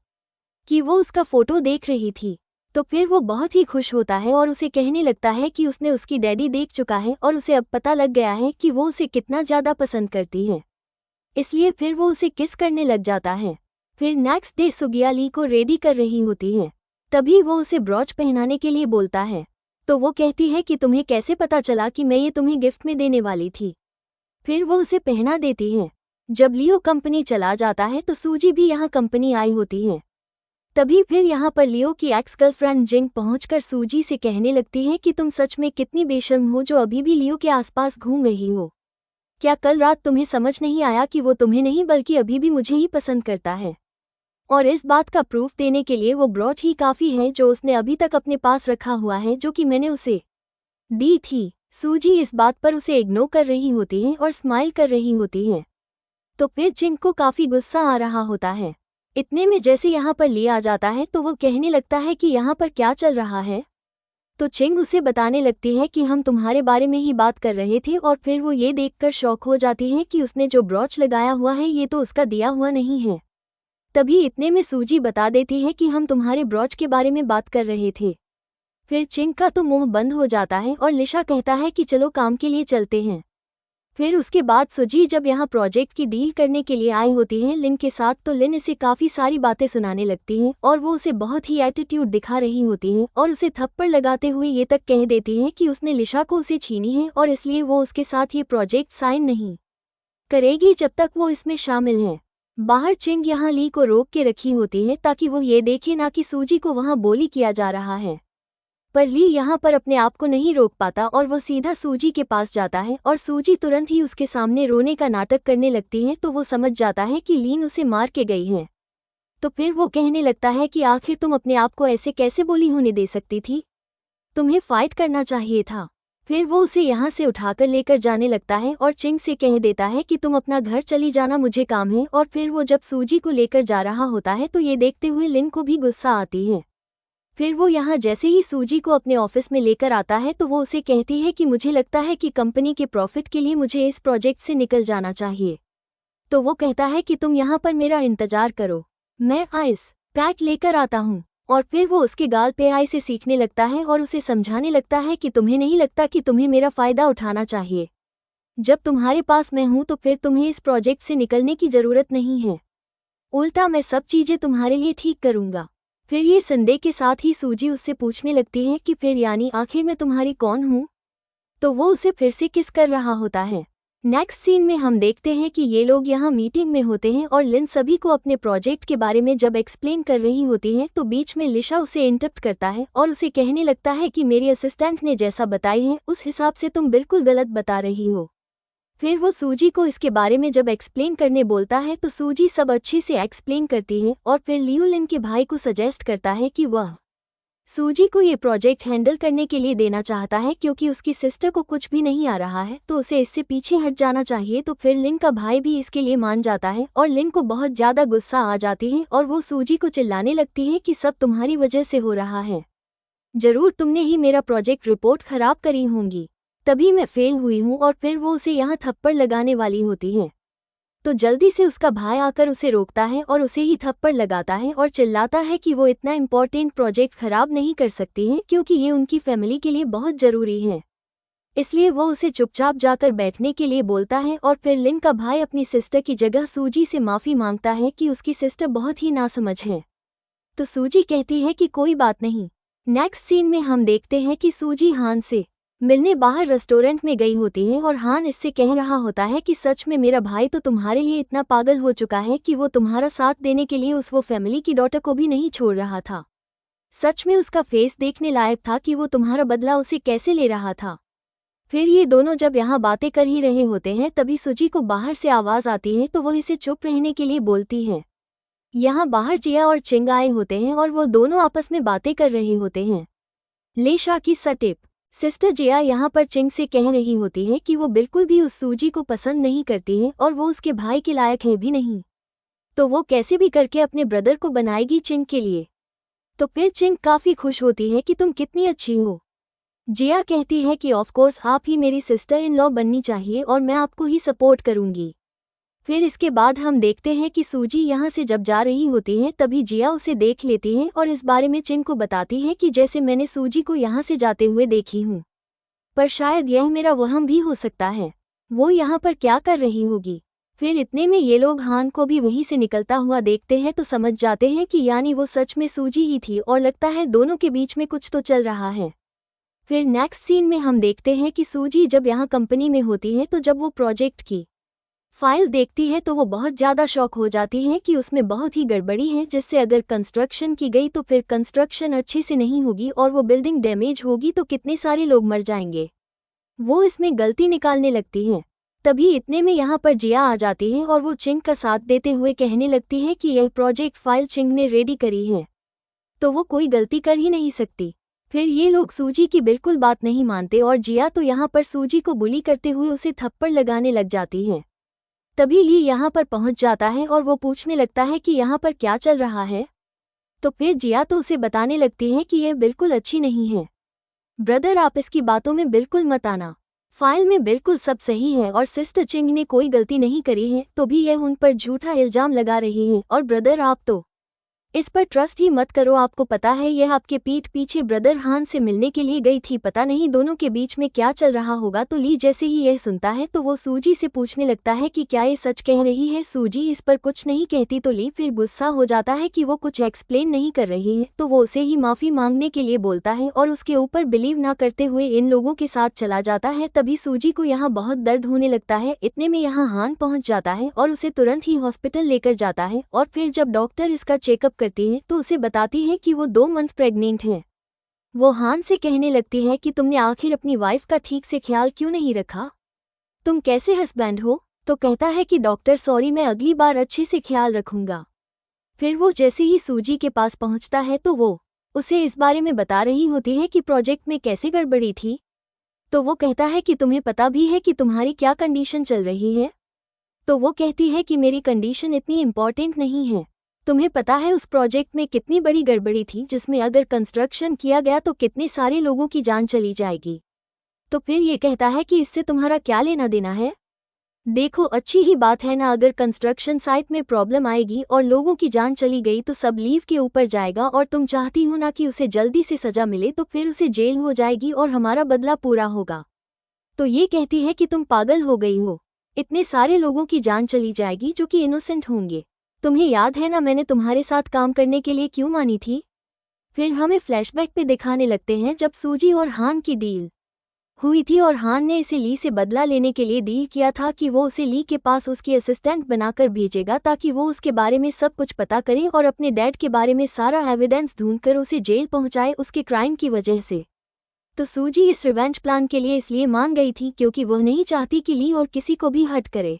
कि वो उसका फ़ोटो देख रही थी। तो फिर वो बहुत ही खुश होता है और उसे कहने लगता है कि उसने उसकी डैडी देख चुका है और उसे अब पता लग गया है कि वो उसे कितना ज़्यादा पसंद करती है, इसलिए फिर वो उसे किस करने लग जाता है। फिर नेक्स्ट डे सुगिया ली को रेडी कर रही होती है। तभी वो उसे ब्रॉच पहनाने के लिए बोलता है। तो वो कहती है कि तुम्हें कैसे पता चला कि मैं ये तुम्हें गिफ्ट में देने वाली थी। फिर वो उसे पहना देती है। जब लियो कंपनी चला जाता है तो सूजी भी यहाँ कंपनी आई होती है। तभी फिर यहाँ पर लियो की एक्स गर्लफ्रेंड जिंग पहुंचकर सूजी से कहने लगती है कि तुम सच में कितनी बेशर्म हो जो अभी भी लियो के आसपास घूम रही हो। क्या कल रात तुम्हें समझ नहीं आया कि वो तुम्हें नहीं बल्कि अभी भी मुझे ही पसंद करता है? और इस बात का प्रूफ देने के लिए वो ब्रॉच ही काफ़ी है जो उसने अभी तक अपने पास रखा हुआ है, जो कि मैंने उसे दी थी। सूजी इस बात पर उसे इग्नोर कर रही होती है और स्माइल कर रही होती है। तो फिर जिंग को काफ़ी गुस्सा आ रहा होता है। इतने में जैसे यहाँ पर ली आ जाता है तो वो कहने लगता है कि यहाँ पर क्या चल रहा है। तो चिंग उसे बताने लगती है कि हम तुम्हारे बारे में ही बात कर रहे थे, और फिर वो ये देखकर शॉक हो जाती है कि उसने जो ब्रॉच लगाया हुआ है ये तो उसका दिया हुआ नहीं है। तभी इतने में सूजी बता देती है कि हम तुम्हारे ब्रॉच के बारे में बात कर रहे थे। फिर चिंग का तो मुंह बंद हो जाता है और लिशा कहता है कि चलो काम के लिए चलते हैं। फिर उसके बाद सुजी जब यहाँ प्रोजेक्ट की डील करने के लिए आई होती है लिन के साथ, तो लिन इसे काफ़ी सारी बातें सुनाने लगती हैं और वो उसे बहुत ही एटीट्यूड दिखा रही होती हैं और उसे थप्पड़ लगाते हुए ये तक कह देती हैं कि उसने लिशा को उसे छीनी है और इसलिए वो उसके साथ ये प्रोजेक्ट साइन नहीं करेगी जब तक वो इसमें शामिल है। बाहर चिंग यहाँ ली को रोक के रखी होती है ताकि वो ये देखे ना कि सूजी को वहाँ बोली किया जा रहा है, पर ली यहाँ पर अपने आप को नहीं रोक पाता और वो सीधा सूजी के पास जाता है और सूजी तुरंत ही उसके सामने रोने का नाटक करने लगती है। तो वो समझ जाता है कि लीन उसे मार के गई है। तो फिर वो कहने लगता है कि आखिर तुम अपने आप को ऐसे कैसे बोली होने दे सकती थी, तुम्हें फाइट करना चाहिए था। फिर वो उसे यहाँ से उठाकर लेकर जाने लगता है और चिंग से कह देता है कि तुम अपना घर चली जाना, मुझे काम है। और फिर वो जब सूजी को लेकर जा रहा होता है तो ये देखते हुए लिन को भी गुस्सा आती है। फिर वो यहाँ जैसे ही सूजी को अपने ऑफिस में लेकर आता है तो वो उसे कहती है कि मुझे लगता है कि कंपनी के प्रॉफिट के लिए मुझे इस प्रोजेक्ट से निकल जाना चाहिए। तो वो कहता है कि तुम यहाँ पर मेरा इंतजार करो, मैं आइस पैक लेकर आता हूँ। और फिर वो उसके गाल पे आई से सीखने लगता है और उसे समझाने लगता है कि तुम्हें नहीं लगता कि तुम्हें मेरा फ़ायदा उठाना चाहिए? जब तुम्हारे पास मैं हूँ तो फिर तुम्हें इस प्रोजेक्ट से निकलने की ज़रूरत नहीं है, उल्टा मैं सब चीज़ें तुम्हारे लिए ठीक करूँगा। फिर ये संदेह के साथ ही सूजी उससे पूछने लगती है कि फिर यानी आखिर मैं तुम्हारी कौन हूँ? तो वो उसे फिर से किस कर रहा होता है। नेक्स्ट सीन में हम देखते हैं कि ये लोग यहाँ मीटिंग में होते हैं और लिन सभी को अपने प्रोजेक्ट के बारे में जब एक्सप्लेन कर रही होती है तो बीच में लिशा उसे इंटरप्ट करता है और उसे कहने लगता है कि मेरी असिस्टेंट ने जैसा बताई है उस हिसाब से तुम बिल्कुल गलत बता रही हो। फिर वो सूजी को इसके बारे में जब एक्सप्लेन करने बोलता है तो सूजी सब अच्छे से एक्सप्लेन करती है और फिर लियोलिन के भाई को सजेस्ट करता है कि वह सूजी को ये प्रोजेक्ट हैंडल करने के लिए देना चाहता है क्योंकि उसकी सिस्टर को कुछ भी नहीं आ रहा है तो उसे इससे पीछे हट जाना चाहिए। तो फिर लिन का भाई भी इसके लिए मान जाता है और लिन को बहुत ज़्यादा गुस्सा आ जाती है और वो सूजी को चिल्लाने लगती है कि सब तुम्हारी वजह से हो रहा है, जरूर तुमने ही मेरा प्रोजेक्ट रिपोर्ट खराब करी होंगी, तभी मैं फेल हुई हूँ। और फिर वो उसे यहाँ थप्पड़ लगाने वाली होती है तो जल्दी से उसका भाई आकर उसे रोकता है और उसे ही थप्पड़ लगाता है और चिल्लाता है कि वो इतना इम्पोर्टेंट प्रोजेक्ट खराब नहीं कर सकती है क्योंकि ये उनकी फैमिली के लिए बहुत ज़रूरी है। इसलिए वो उसे चुपचाप जाकर बैठने के लिए बोलता है और फिर लिन का भाई अपनी सिस्टर की जगह सूजी से माफ़ी मांगता है कि उसकी सिस्टर बहुत ही नासमझ है। तो सूजी कहती है कि कोई बात नहीं। नेक्स्ट सीन में हम देखते हैं कि सूजी हान से मिलने बाहर रेस्टोरेंट में गई होती है और हान इससे कह रहा होता है कि सच में मेरा भाई तो तुम्हारे लिए इतना पागल हो चुका है कि वो तुम्हारा साथ देने के लिए वो फैमिली की डॉटर को भी नहीं छोड़ रहा था। सच में उसका फेस देखने लायक था कि वो तुम्हारा बदला उसे कैसे ले रहा था। फिर ये दोनों जब यहाँ बातें कर ही रहे होते हैं तभी सूजी को बाहर से आवाज़ आती है तो वो इसे चुप रहने के लिए बोलती है। यहाँ बाहर जिया और चिंग आए होते हैं और वो दोनों आपस में बातें कर रहे होते हैं। लेशा की सटिप सिस्टर जिया यहाँ पर चिंग से कह रही होती है कि वो बिल्कुल भी उस सूजी को पसंद नहीं करती है और वो उसके भाई के लायक है भी नहीं, तो वो कैसे भी करके अपने ब्रदर को बनाएगी चिंग के लिए। तो फिर चिंग काफ़ी खुश होती है कि तुम कितनी अच्छी हो। जिया कहती है कि ऑफ कोर्स आप ही मेरी सिस्टर इन लॉ बननी चाहिए और मैं आपको ही सपोर्ट करूंगी। फिर इसके बाद हम देखते हैं कि सूजी यहाँ से जब जा रही होती है तभी जिया उसे देख लेती है और इस बारे में चिंग को बताती है कि जैसे मैंने सूजी को यहाँ से जाते हुए देखी हूँ, पर शायद यह मेरा वहम भी हो सकता है। वो यहाँ पर क्या कर रही होगी। फिर इतने में ये लोग हान को भी वहीं से निकलता हुआ देखते हैं तो समझ जाते हैं कि यानी वो सच में सूजी ही थी और लगता है दोनों के बीच में कुछ तो चल रहा है। फिर नेक्स्ट सीन में हम देखते हैं कि सूजी जब यहाँ कंपनी में होती है तो जब वो प्रोजेक्ट की फाइल देखती है तो वो बहुत ज़्यादा शॉक हो जाती है कि उसमें बहुत ही गड़बड़ी है, जिससे अगर कंस्ट्रक्शन की गई तो फिर कंस्ट्रक्शन अच्छे से नहीं होगी और वो बिल्डिंग डैमेज होगी तो कितने सारे लोग मर जाएंगे। वो इसमें गलती निकालने लगती है। तभी इतने में यहाँ पर जिया आ जाती है और वो चिंग का साथ देते हुए कहने लगती है कि यह प्रोजेक्ट फाइल चिंग ने रेडी करी है तो वो कोई गलती कर ही नहीं सकती। फिर ये लोग सूजी की बिल्कुल बात नहीं मानते और जिया तो यहाँ पर सूजी को बुली करते हुए उसे थप्पड़ लगाने लग जाती है। तभी ली यहाँ पर पहुँच जाता है और वो पूछने लगता है कि यहाँ पर क्या चल रहा है। तो फिर जिया तो उसे बताने लगती है कि यह बिल्कुल अच्छी नहीं है। ब्रदर आप इसकी बातों में बिल्कुल मत आना, फाइल में बिल्कुल सब सही है और सिस्टर चिंग ने कोई गलती नहीं करी है तो भी यह उन पर झूठा इल्जाम लगा रही है। और ब्रदर आप तो इस पर ट्रस्ट ही मत करो, आपको पता है यह आपके पीठ पीछे ब्रदर हान से मिलने के लिए गई थी, पता नहीं दोनों के बीच में क्या चल रहा होगा। तो ली जैसे ही यह सुनता है तो वो सूजी से पूछने लगता है कि क्या ये सच कह रही है। सूजी इस पर कुछ नहीं कहती तो ली फिर गुस्सा हो जाता है कि वो कुछ एक्सप्लेन नहीं कर रही है तो वो उसे ही माफ़ी मांगने के लिए बोलता है और उसके ऊपर बिलीव ना करते हुए इन लोगों के साथ चला जाता है। तभी सूजी को यहाँ बहुत दर्द होने लगता है। इतने में यहाँ हान पहुँच जाता है और उसे तुरंत ही हॉस्पिटल लेकर जाता है और फिर जब डॉक्टर इसका चेकअप करती है तो उसे बताती है कि वो 2 मंथ प्रेग्नेंट है। वो हान से कहने लगती है कि तुमने आखिर अपनी वाइफ का ठीक से ख्याल क्यों नहीं रखा, तुम कैसे हस्बैंड हो। तो कहता है कि डॉक्टर सॉरी मैं अगली बार अच्छे से ख्याल रखूंगा। फिर वो जैसे ही सूजी के पास पहुंचता है तो वो उसे इस बारे में बता रही होती है कि प्रोजेक्ट में कैसे गड़बड़ी थी। तो वो कहता है कि तुम्हें पता भी है कि तुम्हारी क्या कंडीशन चल रही है। तो वो कहती है कि मेरी कंडीशन इतनी इम्पॉर्टेंट नहीं है, तुम्हें पता है उस प्रोजेक्ट में कितनी बड़ी गड़बड़ी थी जिसमें अगर कंस्ट्रक्शन किया गया तो कितने सारे लोगों की जान चली जाएगी। तो फिर ये कहता है कि इससे तुम्हारा क्या लेना देना है, देखो अच्छी ही बात है ना, अगर कंस्ट्रक्शन साइट में प्रॉब्लम आएगी और लोगों की जान चली गई तो सब लीव के ऊपर जाएगा और तुम चाहती हो ना कि उसे जल्दी से सजा मिले तो फिर उसे जेल हो जाएगी और हमारा बदला पूरा होगा। तो ये कहती है कि तुम पागल हो गई हो, इतने सारे लोगों की जान चली जाएगी जो कि इनोसेंट होंगे, तुम्हें याद है ना मैंने तुम्हारे साथ काम करने के लिए क्यों मानी थी। फिर हमें फ्लैशबैक पे दिखाने लगते हैं जब सूजी और हान की डील हुई थी और हान ने इसे ली से बदला लेने के लिए डील किया था कि वो उसे ली के पास उसकी असिस्टेंट बनाकर भेजेगा ताकि वो उसके बारे में सब कुछ पता करे और अपने डैड के बारे में सारा एविडेंस ढूंढकर उसे जेल पहुंचाए उसके क्राइम की वजह से। तो सूजी इस रिवेंज प्लान के लिए इसलिए मान गई थी क्योंकि वह नहीं चाहती कि ली और किसी को भी हर्ट करे,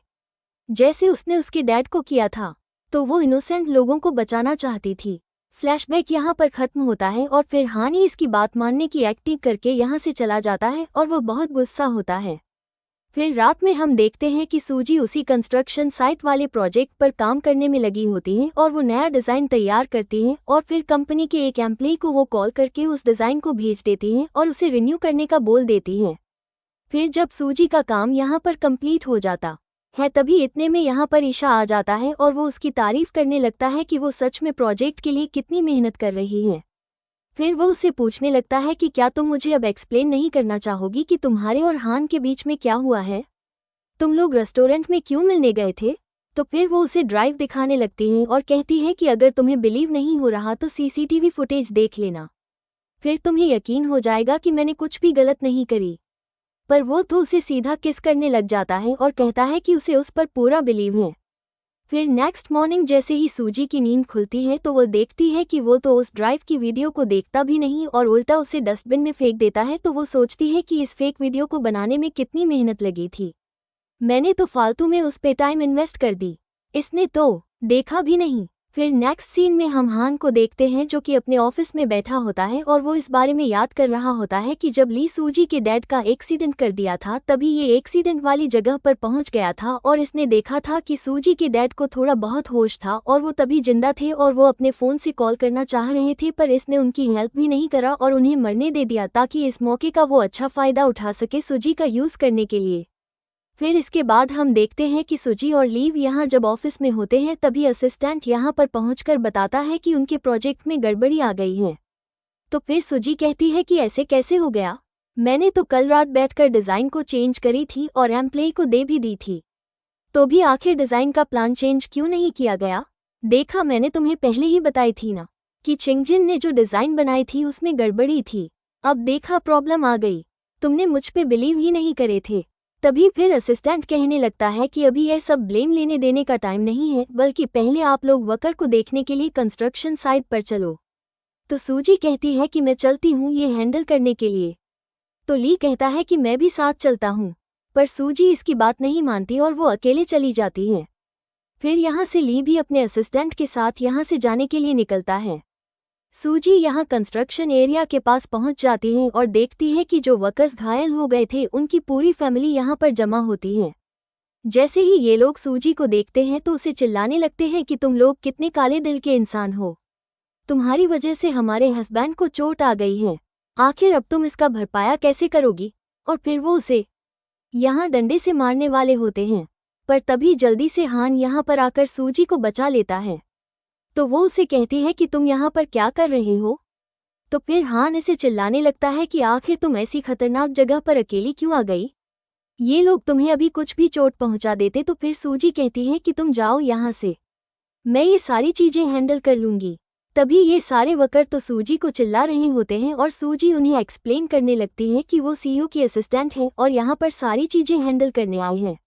जैसे उसने उसके डैड को किया था। तो वो इनोसेंट लोगों को बचाना चाहती थी। फ्लैशबैक यहाँ पर खत्म होता है और फिर हानी इसकी बात मानने की एक्टिंग करके यहाँ से चला जाता है और वो बहुत गुस्सा होता है। फिर रात में हम देखते हैं कि सूजी उसी कंस्ट्रक्शन साइट वाले प्रोजेक्ट पर काम करने में लगी होती है और वो नया डिज़ाइन तैयार करती है और फिर कंपनी के एक एम्प्लॉय को वो कॉल करके उस डिज़ाइन को भेज देती है और उसे रिन्यू करने का बोल देती है। फिर जब सूजी का काम यहाँ पर कंप्लीट हो जाता है तभी इतने में यहाँ पर ईशा आ जाता है और वो उसकी तारीफ करने लगता है कि वो सच में प्रोजेक्ट के लिए कितनी मेहनत कर रही है। फिर वो उससे पूछने लगता है कि क्या तुम मुझे अब एक्सप्लेन नहीं करना चाहोगी कि तुम्हारे और हान के बीच में क्या हुआ है? तुम लोग रेस्टोरेंट में क्यों मिलने गए थे? तो फिर वो उसे ड्राइव दिखाने लगती है और कहती है कि अगर तुम्हें बिलीव नहीं हो रहा तो सीसीटीवी फुटेज देख लेना, फिर तुम्हें यकीन हो जाएगा कि मैंने कुछ भी गलत नहीं करी। पर वो तो उसे सीधा किस करने लग जाता है और कहता है कि उसे उस पर पूरा बिलीव है। फिर नेक्स्ट मॉर्निंग जैसे ही सूजी की नींद खुलती है तो वो देखती है कि वो तो उस ड्राइव की वीडियो को देखता भी नहीं और उल्टा उसे डस्टबिन में फेंक देता है। तो वो सोचती है कि इस फेक वीडियो को बनाने में कितनी मेहनत लगी थी, मैंने तो फालतू में उस पे टाइम इन्वेस्ट कर दी, इसने तो देखा भी नहीं। फिर नेक्स्ट सीन में हम हान को देखते हैं जो कि अपने ऑफिस में बैठा होता है और वो इस बारे में याद कर रहा होता है कि जब ली सूजी के डैड का एक्सीडेंट कर दिया था तभी ये एक्सीडेंट वाली जगह पर पहुंच गया था और इसने देखा था कि सूजी के डैड को थोड़ा बहुत होश था और वो तभी जिंदा थे और वो अपने फ़ोन से कॉल करना चाह रहे थे, पर इसने उनकी हेल्प भी नहीं करा और उन्हें मरने दे दिया ताकि इस मौके का वो अच्छा फ़ायदा उठा सके सूजी का यूज़ करने के लिए। फिर इसके बाद हम देखते हैं कि सूजी और लीव यहाँ जब ऑफिस में होते हैं तभी असिस्टेंट यहाँ पर पहुंचकर बताता है कि उनके प्रोजेक्ट में गड़बड़ी आ गई है। तो फिर सूजी कहती है कि ऐसे कैसे हो गया, मैंने तो कल रात बैठकर डिज़ाइन को चेंज करी थी और एम्प्लॉय को दे भी दी थी, तो भी आखिर डिज़ाइन का प्लान चेंज क्यों नहीं किया गया? देखा, मैंने तुम्हें पहले ही बताई थी ना कि चिंगजिन ने जो डिज़ाइन बनाई थी उसमें गड़बड़ी थी, अब देखा प्रॉब्लम आ गई, तुमने मुझ पे बिलीव ही नहीं करे थे। तभी फिर असिस्टेंट कहने लगता है कि अभी यह सब ब्लेम लेने देने का टाइम नहीं है, बल्कि पहले आप लोग वर्कर को देखने के लिए कंस्ट्रक्शन साइट पर चलो। तो सूजी कहती है कि मैं चलती हूँ ये हैंडल करने के लिए। तो ली कहता है कि मैं भी साथ चलता हूँ, पर सूजी इसकी बात नहीं मानती और वो अकेले चली जाती है। फिर यहाँ से ली भी अपने असिस्टेंट के साथ यहाँ से जाने के लिए निकलता है। सूजी यहाँ कंस्ट्रक्शन एरिया के पास पहुंच जाती है और देखती है कि जो वर्कर्स घायल हो गए थे उनकी पूरी फैमिली यहाँ पर जमा होती है। जैसे ही ये लोग सूजी को देखते हैं तो उसे चिल्लाने लगते हैं कि तुम लोग कितने काले दिल के इंसान हो, तुम्हारी वजह से हमारे हस्बैंड को चोट आ गई है, आखिर अब तुम इसका भरपाया कैसे करोगी? और फिर वो उसे यहाँ डंडे से मारने वाले होते हैं, पर तभी जल्दी से हान यहाँ पर आकर सूजी को बचा लेता है। तो वो उसे कहती है कि तुम यहाँ पर क्या कर रहे हो? तो फिर हान इसे चिल्लाने लगता है कि आखिर तुम ऐसी खतरनाक जगह पर अकेली क्यों आ गई? ये लोग तुम्हें अभी कुछ भी चोट पहुंचा देते। तो फिर सूजी कहती है कि तुम जाओ यहाँ से, मैं ये सारी चीज़ें हैंडल कर लूँगी। तभी ये सारे वर्कर तो सूजी को चिल्ला रहे होते हैं और सूजी उन्हें एक्सप्लेन करने लगती है कि वो सीईओ की असिस्टेंट है और यहाँ पर सारी चीज़ें हैंडल करने आई है।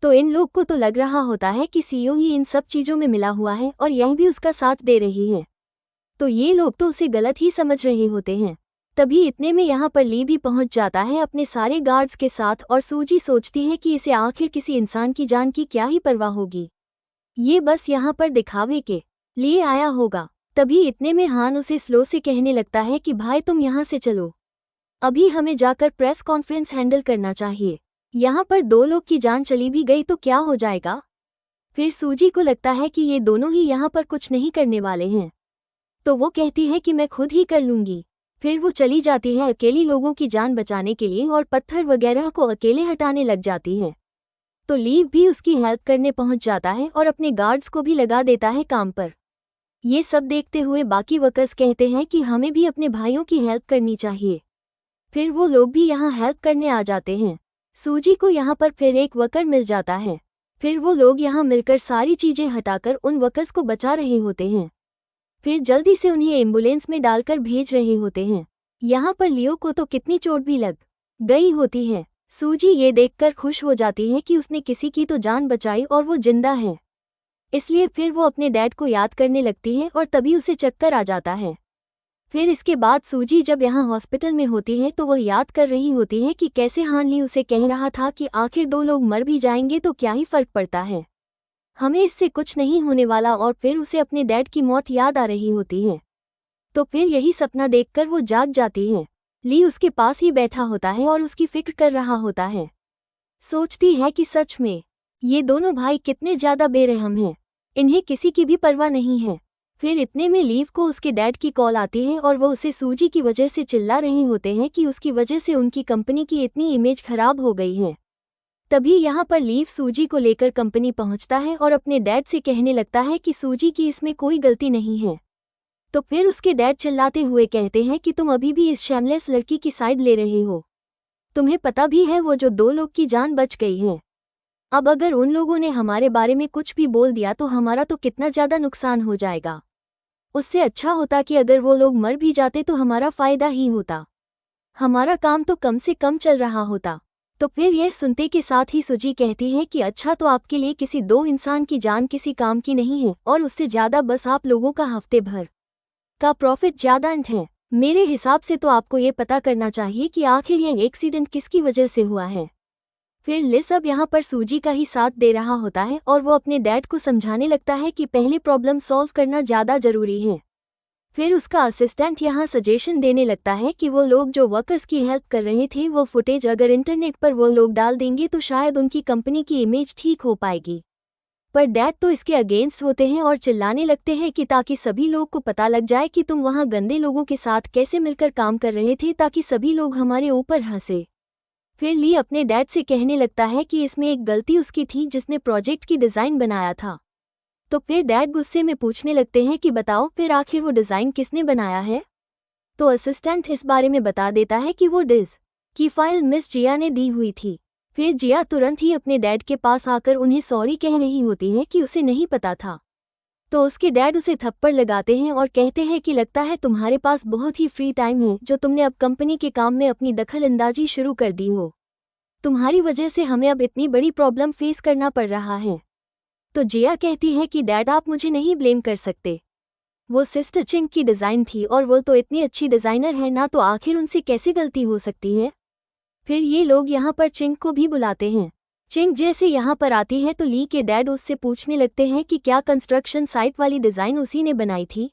तो इन लोग को तो लग रहा होता है कि सीईओ ही इन सब चीज़ों में मिला हुआ है और यह भी उसका साथ दे रही है, तो ये लोग तो उसे गलत ही समझ रहे होते हैं। तभी इतने में यहाँ पर ली भी पहुँच जाता है अपने सारे गार्ड्स के साथ और सूजी सोचती है कि इसे आखिर किसी इंसान की जान की क्या ही परवाह होगी, ये बस यहाँ पर दिखावे के लिए आया होगा। तभी इतने में हान उसे स्लो से कहने लगता है कि भाई तुम यहाँ से चलो, अभी हमें जाकर प्रेस कॉन्फ्रेंस हैंडल करना चाहिए, यहाँ पर 2 लोग की जान चली भी गई तो क्या हो जाएगा? फिर सूजी को लगता है कि ये दोनों ही यहाँ पर कुछ नहीं करने वाले हैं, तो वो कहती है कि मैं खुद ही कर लूँगी। फिर वो चली जाती है अकेली लोगों की जान बचाने के लिए और पत्थर वगैरह को अकेले हटाने लग जाती है। तो लीव भी उसकी हेल्प करने पहुँच जाता है और अपने गार्ड्स को भी लगा देता है काम पर। ये सब देखते हुए बाकी वर्कर्स कहते हैं कि हमें भी अपने भाइयों की हेल्प करनी चाहिए। फिर वो लोग भी यहाँ हेल्प करने आ जाते हैं। सूजी को यहाँ पर फिर एक वर्कर मिल जाता है। फिर वो लोग यहाँ मिलकर सारी चीज़ें हटाकर उन वर्कर्स को बचा रहे होते हैं। फिर जल्दी से उन्हें एम्बुलेंस में डालकर भेज रहे होते हैं। यहाँ पर लियो को तो कितनी चोट भी लग गई होती है। सूजी ये देखकर खुश हो जाती है कि उसने किसी की तो जान बचाई और वो जिंदा है, इसलिए फिर वो अपने डैड को याद करने लगती है और तभी उसे चक्कर आ जाता है। फिर इसके बाद सूजी जब यहाँ हॉस्पिटल में होती है तो वह याद कर रही होती है कि कैसे हान ली उसे कह रहा था कि आखिर 2 लोग मर भी जाएंगे तो क्या ही फर्क पड़ता है, हमें इससे कुछ नहीं होने वाला। और फिर उसे अपने डैड की मौत याद आ रही होती है। तो फिर यही सपना देखकर वो जाग जाती है। ली उसके पास ही बैठा होता है और उसकी फिक्र कर रहा होता है। सोचती है कि सच में ये दोनों भाई कितने ज़्यादा बेरहम हैं, इन्हें किसी की भी परवाह नहीं है। फिर इतने में लीव को उसके डैड की कॉल आती है और वो उसे सूजी की वजह से चिल्ला रहे होते हैं कि उसकी वजह से उनकी कंपनी की इतनी इमेज खराब हो गई है। तभी यहाँ पर लीव सूजी को लेकर कंपनी पहुँचता है और अपने डैड से कहने लगता है कि सूजी की इसमें कोई गलती नहीं है। तो फिर उसके डैड चिल्लाते हुए कहते हैं कि तुम अभी भी इस शैमलेस लड़की की साइड ले रहे हो, तुम्हें पता भी है वो जो 2 लोग की जान बच गई है। अब अगर उन लोगों ने हमारे बारे में कुछ भी बोल दिया तो हमारा तो कितना ज़्यादा नुकसान हो जाएगा। उससे अच्छा होता कि अगर वो लोग मर भी जाते तो हमारा फ़ायदा ही होता, हमारा काम तो कम से कम चल रहा होता। तो फिर यह सुनते के साथ ही सूजी कहती है कि अच्छा, तो आपके लिए किसी 2 इंसान की जान किसी काम की नहीं है और उससे ज़्यादा बस आप लोगों का हफ्ते भर का प्रॉफिट ज़्यादा है। मेरे हिसाब से तो आपको ये पता करना चाहिए कि आखिर यह एक्सीडेंट किसकी वजह से हुआ है। फिर लिस अब यहाँ पर सूजी का ही साथ दे रहा होता है और वो अपने डैड को समझाने लगता है कि पहले प्रॉब्लम सॉल्व करना ज़्यादा ज़रूरी है। फिर उसका असिस्टेंट यहाँ सजेशन देने लगता है कि वो लोग जो वर्कर्स की हेल्प कर रहे थे वो फुटेज अगर इंटरनेट पर वो लोग डाल देंगे तो शायद उनकी कंपनी की इमेज ठीक हो पाएगी। पर डैड तो इसके अगेंस्ट होते हैं और चिल्लाने लगते हैं कि ताकि सभी लोग को पता लग जाए कि तुम वहाँ गंदे लोगों के साथ कैसे मिलकर काम कर रहे थे ताकि सभी लोग हमारे ऊपर हंसे। फिर ली अपने डैड से कहने लगता है कि इसमें एक गलती उसकी थी जिसने प्रोजेक्ट की डिज़ाइन बनाया था। तो फिर डैड गुस्से में पूछने लगते हैं कि बताओ फिर आखिर वो डिज़ाइन किसने बनाया है। तो असिस्टेंट इस बारे में बता देता है कि वो डिज़ की फाइल मिस जिया ने दी हुई थी। फिर जिया तुरंत ही अपने डैड के पास आकर उन्हें सॉरी कह रही होती है कि उसे नहीं पता था। तो उसके डैड उसे थप्पड़ लगाते हैं और कहते हैं कि लगता है तुम्हारे पास बहुत ही फ्री टाइम है जो तुमने अब कंपनी के काम में अपनी दखलंदाजी शुरू कर दी हो। तुम्हारी वजह से हमें अब इतनी बड़ी प्रॉब्लम फेस करना पड़ रहा है। तो जिया कहती है कि डैड आप मुझे नहीं ब्लेम कर सकते, वो सिस्टर चिंग की डिज़ाइन थी और वो तो इतनी अच्छी डिज़ाइनर है ना, तो आखिर उनसे कैसे गलती हो सकती है। फिर ये लोग यहाँ पर चिंग को भी बुलाते हैं। चिंग जैसे यहाँ पर आती है तो ली के डैड उससे पूछने लगते हैं कि क्या कंस्ट्रक्शन साइट वाली डिज़ाइन उसी ने बनाई थी।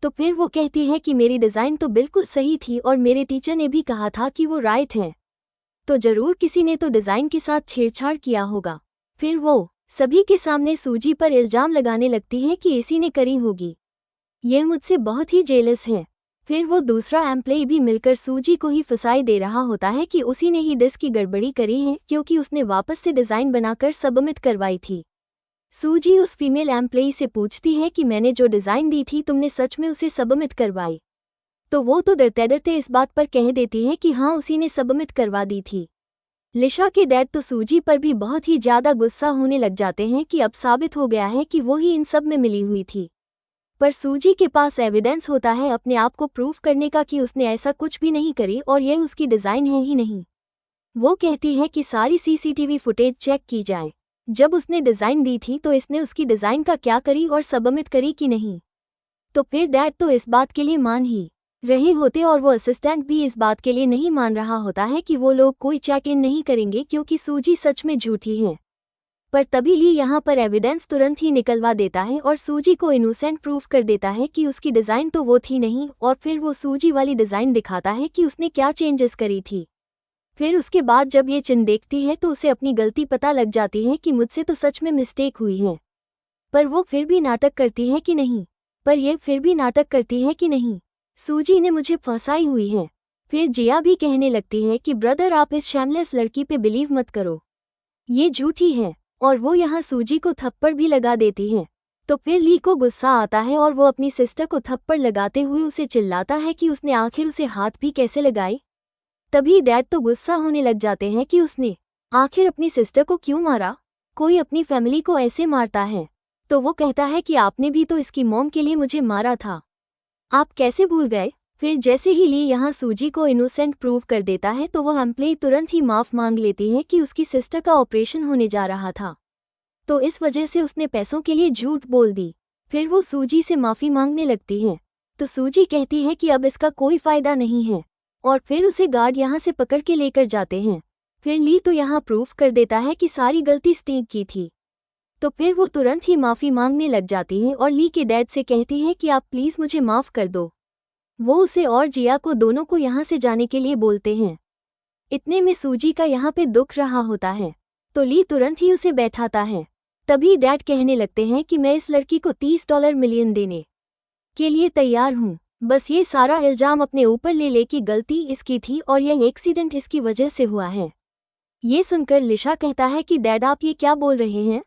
तो फिर वो कहती है कि मेरी डिज़ाइन तो बिल्कुल सही थी और मेरे टीचर ने भी कहा था कि वो राइट है, तो ज़रूर किसी ने तो डिज़ाइन के साथ छेड़छाड़ किया होगा। फिर वो सभी के सामने सूजी पर इल्ज़ाम लगाने लगती है कि इसी ने करी होगी, यह मुझसे बहुत ही जेलस है। फिर वो दूसरा एम्प्लॉय भी मिलकर सूजी को ही फंसाई दे रहा होता है कि उसी ने ही डिस्क की गड़बड़ी करी है क्योंकि उसने वापस से डिज़ाइन बनाकर सबमिट करवाई थी। सूजी उस फीमेल एम्प्लॉय से पूछती है कि मैंने जो डिज़ाइन दी थी तुमने सच में उसे सबमिट करवाई। तो वो तो डरते डरते इस बात पर कह देती है कि हाँ उसी ने सबमिट करवा दी थी। लिशा के डैड तो सूजी पर भी बहुत ही ज़्यादा गुस्सा होने लग जाते हैं कि अब साबित हो गया है कि वो ही इन सब में मिली हुई थी। पर सूजी के पास एविडेंस होता है अपने आप को प्रूफ करने का कि उसने ऐसा कुछ भी नहीं करी और यह उसकी डिज़ाइन है ही नहीं। वो कहती है कि सारी सीसीटीवी फुटेज चेक की जाए, जब उसने डिज़ाइन दी थी तो इसने उसकी डिज़ाइन का क्या करी और सबमिट करी कि नहीं। तो फिर डैड तो इस बात के लिए मान ही रहे होते और वो असिस्टेंट भी इस बात के लिए नहीं मान रहा होता है कि वो लोग कोई चेक इन नहीं करेंगे क्योंकि सूजी सच में झूठी है। पर तभी ली यहाँ पर एविडेंस तुरंत ही निकलवा देता है और सूजी को इनोसेंट प्रूफ कर देता है कि उसकी डिज़ाइन तो वो थी नहीं, और फिर वो सूजी वाली डिज़ाइन दिखाता है कि उसने क्या चेंजेस करी थी। फिर उसके बाद जब ये चिन्ह देखती है तो उसे अपनी गलती पता लग जाती है कि मुझसे तो सच में मिस्टेक हुई है। पर वो फिर भी नाटक करती है कि नहीं, पर यह फिर भी नाटक करती है कि नहीं, सूजी ने मुझे फंसाई हुई है। फिर जिया भी कहने लगती है कि ब्रदर आप इस शैमलेस लड़की पे बिलीव मत करो, ये झूठी है, और वो यहाँ सूजी को थप्पड़ भी लगा देती है। तो फिर ली को गुस्सा आता है और वो अपनी सिस्टर को थप्पड़ लगाते हुए उसे चिल्लाता है कि उसने आखिर उसे हाथ भी कैसे लगाई। तभी डैड तो गुस्सा होने लग जाते हैं कि उसने आखिर अपनी सिस्टर को क्यों मारा, कोई अपनी फैमिली को ऐसे मारता है। तो वो कहता है कि आपने भी तो इसकी मॉम के लिए मुझे मारा था, आप कैसे भूल गए। फिर जैसे ही ली यहाँ सूजी को इनोसेंट प्रूव कर देता है तो वह एम्प्लॉय तुरंत ही माफ़ मांग लेती है कि उसकी सिस्टर का ऑपरेशन होने जा रहा था, तो इस वजह से उसने पैसों के लिए झूठ बोल दी। फिर वो सूजी से माफ़ी मांगने लगती है। तो सूजी कहती है कि अब इसका कोई फायदा नहीं है और फिर उसे गार्ड यहाँ से पकड़ के लेकर जाते हैं। फिर ली तो यहाँ प्रूफ कर देता है कि सारी गलती स्टीव की थी। तो फिर वो तुरंत ही माफ़ी मांगने लग जाती है और ली के डैड से कहती है कि आप प्लीज़ मुझे माफ़ कर दो। वो उसे और जिया को दोनों को यहाँ से जाने के लिए बोलते हैं। इतने में सूजी का यहाँ पे दुख रहा होता है तो ली तुरंत ही उसे बैठाता है। तभी डैड कहने लगते हैं कि मैं इस लड़की को $30 मिलियन देने के लिए तैयार हूँ, बस ये सारा इल्ज़ाम अपने ऊपर ले कि गलती इसकी थी और यह एक्सीडेंट इसकी वजह से हुआ है। ये सुनकर लिशा कहता है कि डैड आप ये क्या बोल रहे हैं।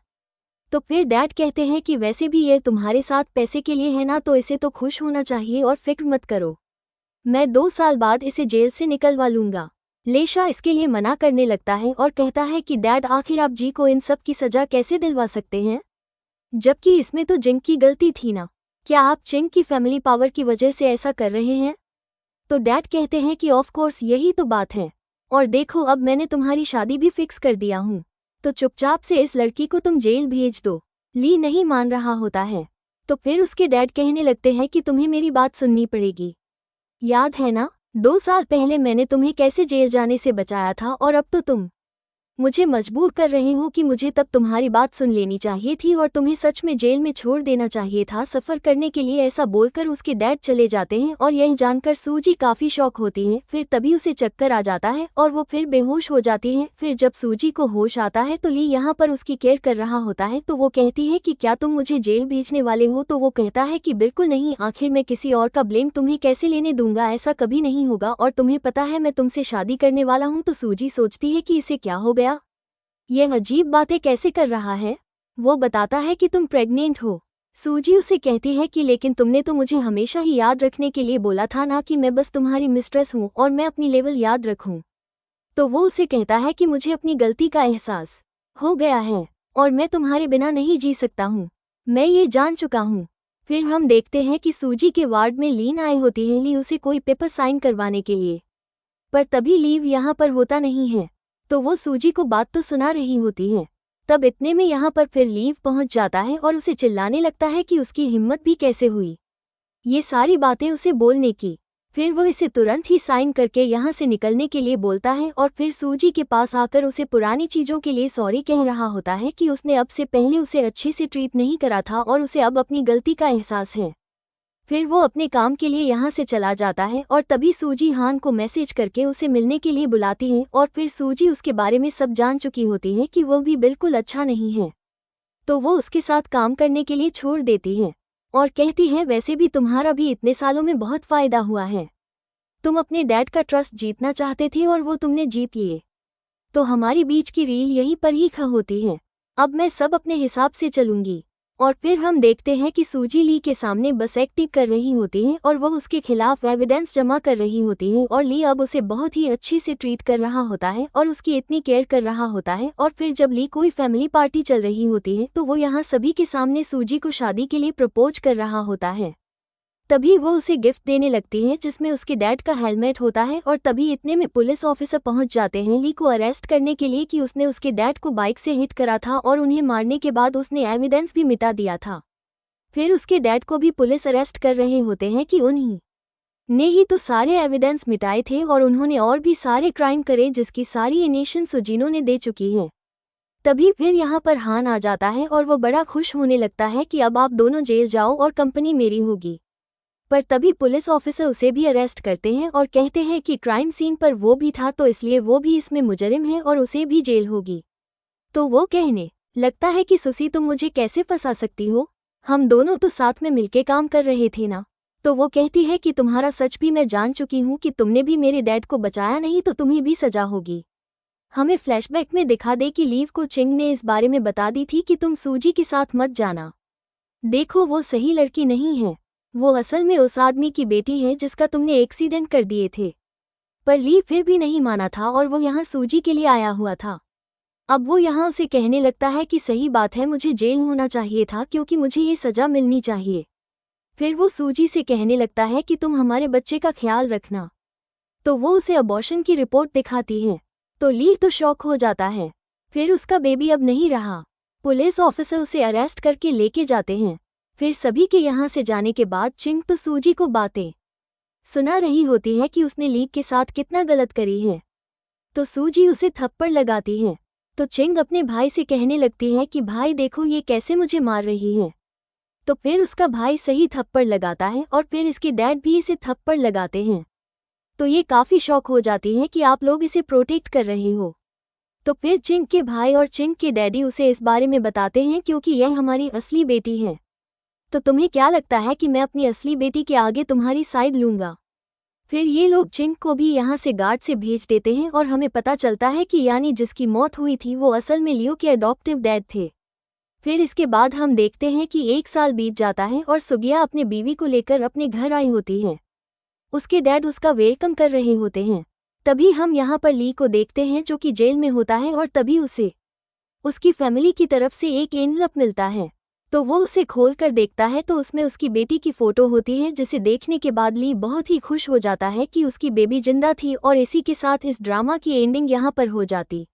तो फिर डैड कहते हैं कि वैसे भी ये तुम्हारे साथ पैसे के लिए है ना, तो इसे तो खुश होना चाहिए और फिक्र मत करो, मैं 2 साल बाद इसे जेल से निकलवा लूँगा। लेशा इसके लिए मना करने लगता है और कहता है कि डैड आखिर आप जी को इन सब की सज़ा कैसे दिलवा सकते हैं, जबकि इसमें तो जिंग की गलती थी ना, क्या आप जिंग की फैमिली पावर की वजह से ऐसा कर रहे हैं। तो डैड कहते हैं कि ऑफ कोर्स यही तो बात है, और देखो अब मैंने तुम्हारी शादी भी फिक्स कर दिया हूँ, तो चुपचाप से इस लड़की को तुम जेल भेज दो। ली नहीं मान रहा होता है तो फिर उसके डैड कहने लगते हैं कि तुम्हें मेरी बात सुननी पड़ेगी, याद है ना 2 साल पहले मैंने तुम्हें कैसे जेल जाने से बचाया था, और अब तो तुम मुझे मजबूर कर रहे हो कि मुझे तब तुम्हारी बात सुन लेनी चाहिए थी और तुम्हें सच में जेल में छोड़ देना चाहिए था सफ़र करने के लिए। ऐसा बोलकर उसके डैड चले जाते हैं और यह जानकर सूजी काफ़ी शॉक होती है। फिर तभी उसे चक्कर आ जाता है और वो फिर बेहोश हो जाती है। फिर जब सूजी को होश आता है तो ली यहाँ पर उसकी केयर कर रहा होता है, तो वो कहती है कि क्या तुम मुझे जेल भेजने वाले हो। तो वो कहता है कि बिल्कुल नहीं, आखिर मैं किसी और का ब्लेम तुम्हें कैसे लेने दूंगा, ऐसा कभी नहीं होगा, और तुम्हें पता है मैं तुमसे शादी करने वाला हूँ। तो सूजी सोचती है कि इसे क्या हो गया, यह अजीब बातें कैसे कर रहा है। वो बताता है कि तुम प्रेग्नेंट हो। सूजी उसे कहती है कि लेकिन तुमने तो मुझे हमेशा ही याद रखने के लिए बोला था ना कि मैं बस तुम्हारी मिस्ट्रेस हूँ और मैं अपनी लेवल याद रखूँ। तो वो उसे कहता है कि मुझे अपनी गलती का एहसास हो गया है और मैं तुम्हारे बिना नहीं जी सकता हूँ, मैं ये जान चुका हूँ। फिर हम देखते हैं कि सूजी के वार्ड में लीन आई होती है, ली उसे कोई पेपर साइन करवाने के लिए, पर तभी लीव यहाँ पर होता नहीं है। तो वो सूजी को बात तो सुना रही होती है। तब इतने में यहाँ पर फिर लीव पहुँच जाता है और उसे चिल्लाने लगता है कि उसकी हिम्मत भी कैसे हुई ये सारी बातें उसे बोलने की। फिर वो इसे तुरंत ही साइन करके यहाँ से निकलने के लिए बोलता है और फिर सूजी के पास आकर उसे पुरानी चीज़ों के लिए सॉरी कह रहा होता है कि उसने अब से पहले उसे अच्छे से ट्रीट नहीं करा था और उसे अब अपनी गलती का एहसास है। फिर वो अपने काम के लिए यहाँ से चला जाता है और तभी सूजी हान को मैसेज करके उसे मिलने के लिए बुलाती है और फिर सूजी उसके बारे में सब जान चुकी होती है कि वो भी बिल्कुल अच्छा नहीं है, तो वो उसके साथ काम करने के लिए छोड़ देती है और कहती है वैसे भी तुम्हारा भी इतने सालों में बहुत फ़ायदा हुआ है, तुम अपने डैड का ट्रस्ट जीतना चाहते थे और वो तुमने जीत लिए, तो हमारी बीच की रील यहीं पर ही खत्म होती है, अब मैं सब अपने हिसाब से चलूँगी। और फिर हम देखते हैं कि सूजी ली के सामने बस एक्टिंग कर रही होती है और वो उसके खिलाफ एविडेंस जमा कर रही होती है और ली अब उसे बहुत ही अच्छे से ट्रीट कर रहा होता है और उसकी इतनी केयर कर रहा होता है। और फिर जब ली कोई फैमिली पार्टी चल रही होती है तो वो यहाँ सभी के सामने सूजी को शादी के लिए प्रपोज कर रहा होता है। तभी वो उसे गिफ्ट देने लगती है जिसमें उसके डैड का हेलमेट होता है और तभी इतने में पुलिस ऑफिसर पहुंच जाते हैं ली को अरेस्ट करने के लिए कि उसने उसके डैड को बाइक से हिट करा था और उन्हें मारने के बाद उसने एविडेंस भी मिटा दिया था। फिर उसके डैड को भी पुलिस अरेस्ट कर रहे होते हैं कि उन्हीं ने ही तो सारे एविडेंस मिटाए थे और उन्होंने और भी सारे क्राइम करे जिसकी सारी इनेशन सुजीनो ने दे चुकी है। तभी फिर यहाँ पर हान आ जाता है और वो बड़ा खुश होने लगता है कि अब आप दोनों जेल जाओ और कंपनी मेरी होगी। पर तभी पुलिस ऑफिसर उसे भी अरेस्ट करते हैं और कहते हैं कि क्राइम सीन पर वो भी था तो इसलिए वो भी इसमें मुजरिम है और उसे भी जेल होगी। तो वो कहने लगता है कि सुसी तुम मुझे कैसे फंसा सकती हो, हम दोनों तो साथ में मिलके काम कर रहे थे ना। तो वो कहती है कि तुम्हारा सच भी मैं जान चुकी हूँ कि तुमने भी मेरे डैड को बचाया नहीं तो तुम्हें भी सजा होगी। हमें फ्लैशबैक में दिखा दे कि लीव को चिंग ने इस बारे में बता दी थी कि तुम सूजी के साथ मत जाना, देखो वो सही लड़की नहीं है, वो असल में उस आदमी की बेटी है जिसका तुमने एक्सीडेंट कर दिए थे। पर ली फिर भी नहीं माना था और वो यहाँ सूजी के लिए आया हुआ था। अब वो यहाँ उसे कहने लगता है कि सही बात है, मुझे जेल होना चाहिए था क्योंकि मुझे ये सज़ा मिलनी चाहिए। फिर वो सूजी से कहने लगता है कि तुम हमारे बच्चे का ख्याल रखना। तो वो उसे अबॉर्शन की रिपोर्ट दिखाती है तो ली तो शॉक हो जाता है, फिर उसका बेबी अब नहीं रहा। पुलिस ऑफिसर उसे अरेस्ट करके लेके जाते हैं। फिर सभी के यहाँ से जाने के बाद चिंग तो सूजी को बातें सुना रही होती है कि उसने ली के साथ कितना गलत करी है। तो सूजी उसे थप्पड़ लगाती है। तो चिंग अपने भाई से कहने लगती है कि भाई देखो ये कैसे मुझे मार रही है। तो फिर उसका भाई सही थप्पड़ लगाता है और फिर इसके डैड भी इसे थप्पड़ लगाते हैं। तो ये काफ़ी शॉक हो जाती है कि आप लोग इसे प्रोटेक्ट कर रहे हो। तो फिर चिंग के भाई और चिंग के डैडी उसे इस बारे में बताते हैं क्योंकि यह हमारी असली बेटी है। तो तुम्हें क्या लगता है कि मैं अपनी असली बेटी के आगे तुम्हारी साइड लूँगा? फिर ये लोग चिंग को भी यहाँ से गार्ड से भेज देते हैं और हमें पता चलता है कि यानी जिसकी मौत हुई थी वो असल में लियो के अडॉप्टिव डैड थे। फिर इसके बाद हम देखते हैं कि 1 साल बीत जाता है और सुगिया अपने बीवी को लेकर अपने घर आई होती है। उसके डैड उसका वेलकम कर रहे होते हैं। तभी हम यहाँ पर ली को देखते हैं जो कि जेल में होता है और तभी उसे उसकी फैमिली की तरफ से एक एनवलप मिलता है। तो वो उसे खोल कर देखता है तो उसमें उसकी बेटी की फ़ोटो होती है, जिसे देखने के बाद ली बहुत ही खुश हो जाता है कि उसकी बेबी जिंदा थी और इसी के साथ इस ड्रामा की एंडिंग यहाँ पर हो जाती।